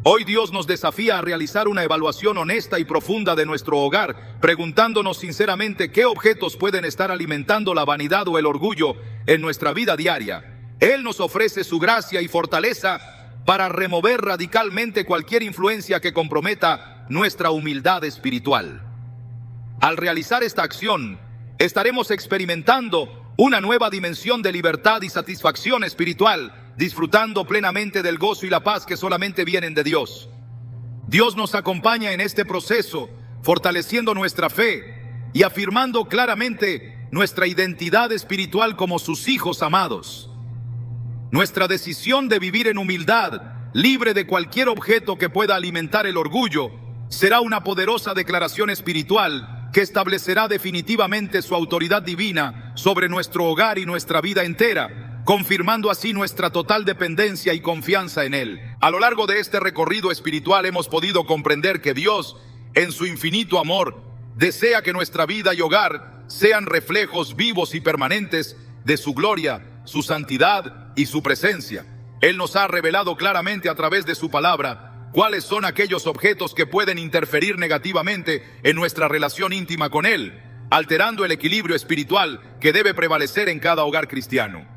Hoy Dios nos desafía a realizar una evaluación honesta y profunda de nuestro hogar, preguntándonos sinceramente qué objetos pueden estar alimentando la vanidad o el orgullo en nuestra vida diaria. Él nos ofrece su gracia y fortaleza para remover radicalmente cualquier influencia que comprometa nuestra humildad espiritual. Al realizar esta acción, estaremos experimentando una nueva dimensión de libertad y satisfacción espiritual, disfrutando plenamente del gozo y la paz que solamente vienen de Dios. Dios nos acompaña en este proceso, fortaleciendo nuestra fe y afirmando claramente nuestra identidad espiritual como sus hijos amados. Nuestra decisión de vivir en humildad, libre de cualquier objeto que pueda alimentar el orgullo, será una poderosa declaración espiritual que establecerá definitivamente su autoridad divina sobre nuestro hogar y nuestra vida entera, confirmando así nuestra total dependencia y confianza en Él. A lo largo de este recorrido espiritual hemos podido comprender que Dios, en su infinito amor, desea que nuestra vida y hogar sean reflejos vivos y permanentes de su gloria, su santidad y su presencia. Él nos ha revelado claramente a través de su palabra cuáles son aquellos objetos que pueden interferir negativamente en nuestra relación íntima con Él, alterando el equilibrio espiritual que debe prevalecer en cada hogar cristiano.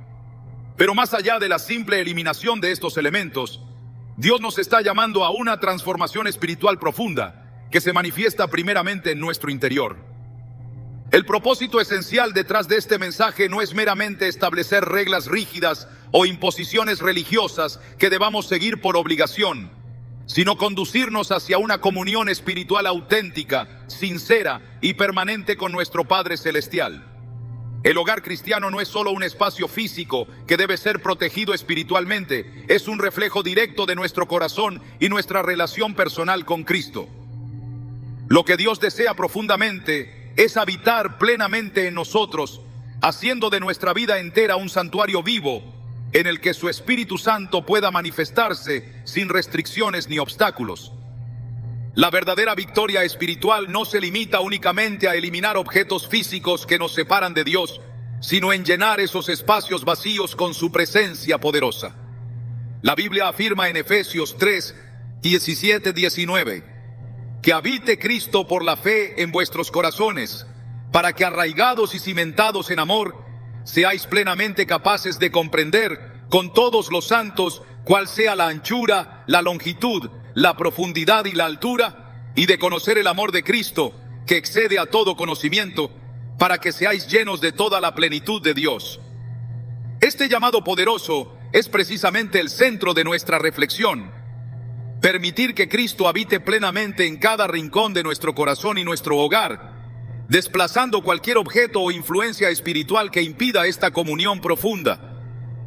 Pero más allá de la simple eliminación de estos elementos, Dios nos está llamando a una transformación espiritual profunda que se manifiesta primeramente en nuestro interior. El propósito esencial detrás de este mensaje no es meramente establecer reglas rígidas o imposiciones religiosas que debamos seguir por obligación, sino conducirnos hacia una comunión espiritual auténtica, sincera y permanente con nuestro Padre Celestial. El hogar cristiano no es solo un espacio físico que debe ser protegido espiritualmente, es un reflejo directo de nuestro corazón y nuestra relación personal con Cristo. Lo que Dios desea profundamente es habitar plenamente en nosotros, haciendo de nuestra vida entera un santuario vivo, en el que su Espíritu Santo pueda manifestarse sin restricciones ni obstáculos. La verdadera victoria espiritual no se limita únicamente a eliminar objetos físicos que nos separan de Dios, sino en llenar esos espacios vacíos con su presencia poderosa. La Biblia afirma en Efesios 3, 17-19: que habite Cristo por la fe en vuestros corazones, para que arraigados y cimentados en amor, seáis plenamente capaces de comprender con todos los santos cuál sea la anchura, la longitud, la profundidad y la altura, y de conocer el amor de Cristo, que excede a todo conocimiento, para que seáis llenos de toda la plenitud de Dios. Este llamado poderoso es precisamente el centro de nuestra reflexión. Permitir que Cristo habite plenamente en cada rincón de nuestro corazón y nuestro hogar, desplazando cualquier objeto o influencia espiritual que impida esta comunión profunda.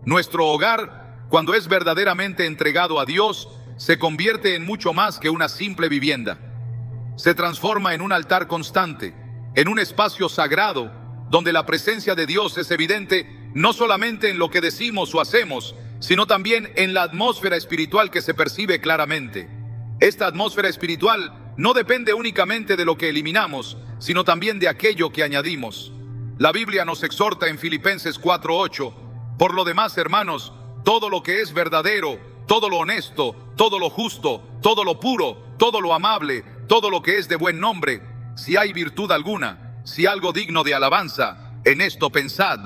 Nuestro hogar, cuando es verdaderamente entregado a Dios, se convierte en mucho más que una simple vivienda. Se transforma en un altar constante, en un espacio sagrado, donde la presencia de Dios es evidente no solamente en lo que decimos o hacemos, sino también en la atmósfera espiritual que se percibe claramente. Esta atmósfera espiritual no depende únicamente de lo que eliminamos, sino también de aquello que añadimos. La Biblia nos exhorta en Filipenses 4:8, por lo demás, hermanos, todo lo que es verdadero, todo lo honesto, todo lo justo, todo lo puro, todo lo amable, todo lo que es de buen nombre, si hay virtud alguna, si algo digno de alabanza, en esto pensad.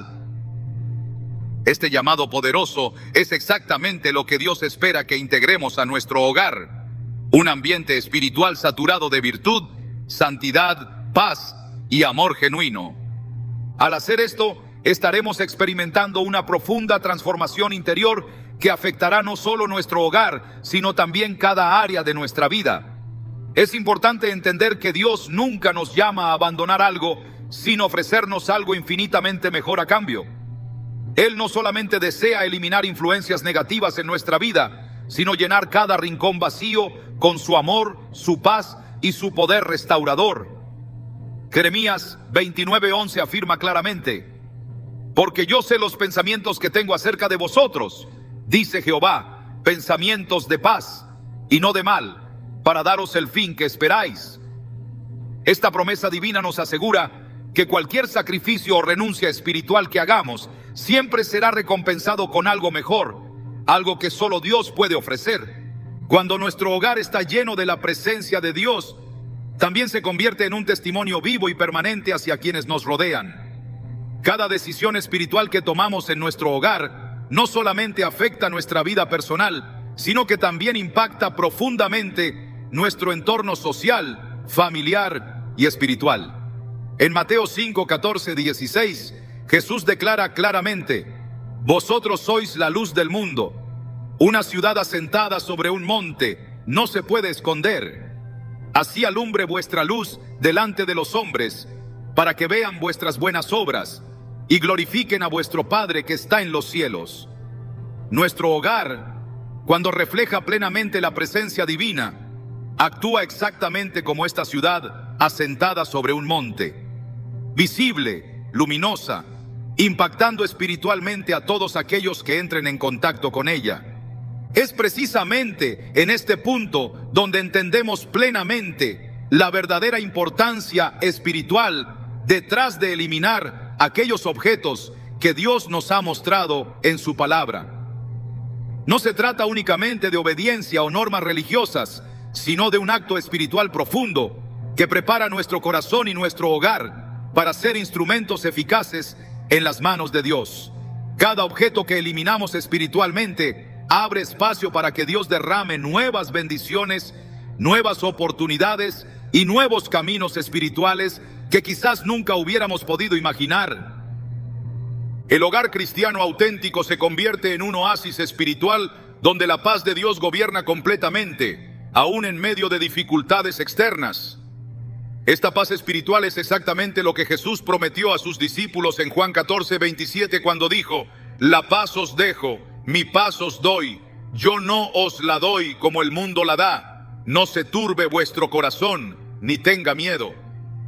Este llamado poderoso es exactamente lo que Dios espera que integremos a nuestro hogar. Un ambiente espiritual saturado de virtud, santidad, paz y amor genuino. Al hacer esto, estaremos experimentando una profunda transformación interior que afectará no solo nuestro hogar, sino también cada área de nuestra vida. Es importante entender que Dios nunca nos llama a abandonar algo sin ofrecernos algo infinitamente mejor a cambio. Él no solamente desea eliminar influencias negativas en nuestra vida, sino llenar cada rincón vacío con su amor, su paz y su poder restaurador. Jeremías 29:11 afirma claramente: porque yo sé los pensamientos que tengo acerca de vosotros, dice Jehová, pensamientos de paz y no de mal, para daros el fin que esperáis. Esta promesa divina nos asegura que cualquier sacrificio o renuncia espiritual que hagamos siempre será recompensado con algo mejor, algo que solo Dios puede ofrecer. Cuando nuestro hogar está lleno de la presencia de Dios, también se convierte en un testimonio vivo y permanente hacia quienes nos rodean. Cada decisión espiritual que tomamos en nuestro hogar no solamente afecta nuestra vida personal, sino que también impacta profundamente nuestro entorno social, familiar y espiritual. En Mateo 5, 14, 16, Jesús declara claramente: vosotros sois la luz del mundo. Una ciudad asentada sobre un monte no se puede esconder. Así alumbre vuestra luz delante de los hombres, para que vean vuestras buenas obras y glorifiquen a vuestro Padre que está en los cielos. Nuestro hogar, cuando refleja plenamente la presencia divina, actúa exactamente como esta ciudad asentada sobre un monte, visible, luminosa, impactando espiritualmente a todos aquellos que entren en contacto con ella. Es precisamente en este punto donde entendemos plenamente la verdadera importancia espiritual detrás de eliminar aquellos objetos que Dios nos ha mostrado en su palabra. No se trata únicamente de obediencia o normas religiosas, sino de un acto espiritual profundo que prepara nuestro corazón y nuestro hogar para ser instrumentos eficaces en las manos de Dios. Cada objeto que eliminamos espiritualmente abre espacio para que Dios derrame nuevas bendiciones, nuevas oportunidades y nuevos caminos espirituales que quizás nunca hubiéramos podido imaginar. El hogar cristiano auténtico se convierte en un oasis espiritual donde la paz de Dios gobierna completamente, aún en medio de dificultades externas. Esta paz espiritual es exactamente lo que Jesús prometió a sus discípulos en Juan 14:27 cuando dijo: la paz os dejo, mi paz os doy, yo no os la doy como el mundo la da. No se turbe vuestro corazón, ni tenga miedo.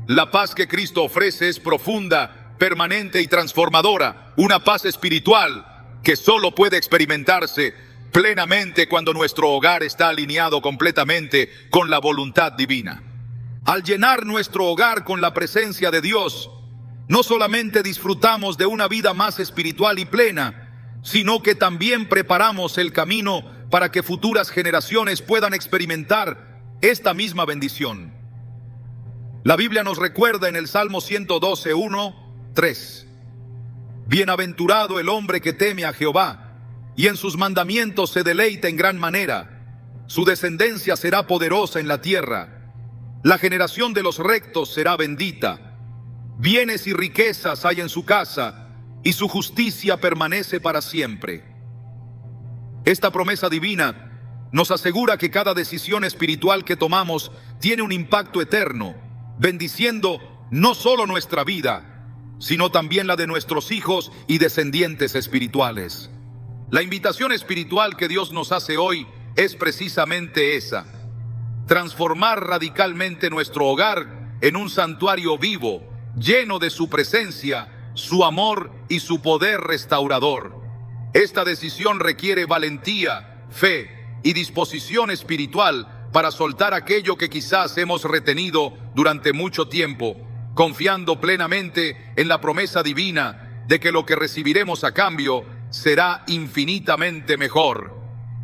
La paz que Cristo ofrece es profunda, permanente y transformadora, una paz espiritual que solo puede experimentarse plenamente cuando nuestro hogar está alineado completamente con la voluntad divina. Al llenar nuestro hogar con la presencia de Dios, no solamente disfrutamos de una vida más espiritual y plena, sino que también preparamos el camino para que futuras generaciones puedan experimentar esta misma bendición. La Biblia nos recuerda en el Salmo 112, 1, 3. Bienaventurado el hombre que teme a Jehová, y en sus mandamientos se deleita en gran manera. Su descendencia será poderosa en la tierra. La generación de los rectos será bendita. Bienes y riquezas hay en su casa, y su justicia permanece para siempre. Esta promesa divina nos asegura que cada decisión espiritual que tomamos tiene un impacto eterno, bendiciendo no solo nuestra vida, sino también la de nuestros hijos y descendientes espirituales. La invitación espiritual que Dios nos hace hoy es precisamente esa: transformar radicalmente nuestro hogar en un santuario vivo, lleno de su presencia, su amor y su poder restaurador. Esta decisión requiere valentía, fe y disposición espiritual para soltar aquello que quizás hemos retenido durante mucho tiempo, confiando plenamente en la promesa divina de que lo que recibiremos a cambio será infinitamente mejor.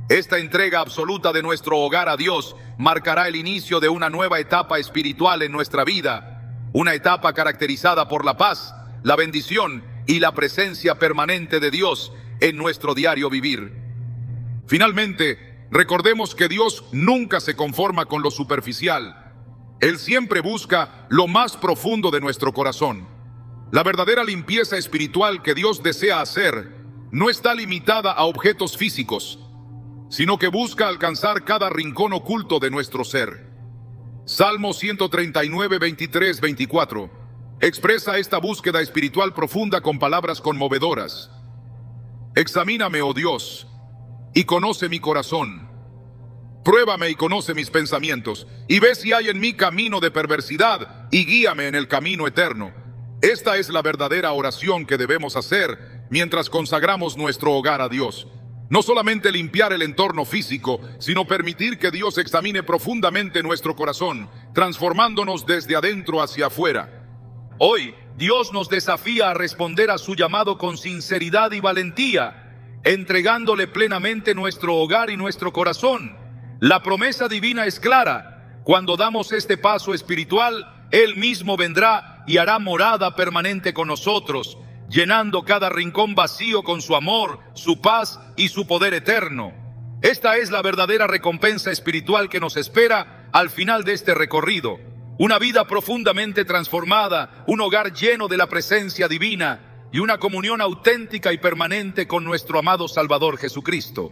Esta entrega absoluta de nuestro hogar a Dios marcará el inicio de una nueva etapa espiritual en nuestra vida, una etapa caracterizada por la paz, la bendición y la presencia permanente de Dios en nuestro diario vivir. Finalmente, recordemos que Dios nunca se conforma con lo superficial. Él siempre busca lo más profundo de nuestro corazón. La verdadera limpieza espiritual que Dios desea hacer no está limitada a objetos físicos, sino que busca alcanzar cada rincón oculto de nuestro ser. Salmo 139, 23, 24 expresa esta búsqueda espiritual profunda con palabras conmovedoras. Examíname, oh Dios, y conoce mi corazón. Pruébame y conoce mis pensamientos, y ve si hay en mí camino de perversidad, y guíame en el camino eterno. Esta es la verdadera oración que debemos hacer mientras consagramos nuestro hogar a Dios. No solamente limpiar el entorno físico, sino permitir que Dios examine profundamente nuestro corazón, transformándonos desde adentro hacia afuera. Hoy, Dios nos desafía a responder a su llamado con sinceridad y valentía, entregándole plenamente nuestro hogar y nuestro corazón. La promesa divina es clara: cuando damos este paso espiritual, Él mismo vendrá y hará morada permanente con nosotros, llenando cada rincón vacío con su amor, su paz y su poder eterno. Esta es la verdadera recompensa espiritual que nos espera al final de este recorrido: una vida profundamente transformada, un hogar lleno de la presencia divina y una comunión auténtica y permanente con nuestro amado Salvador Jesucristo.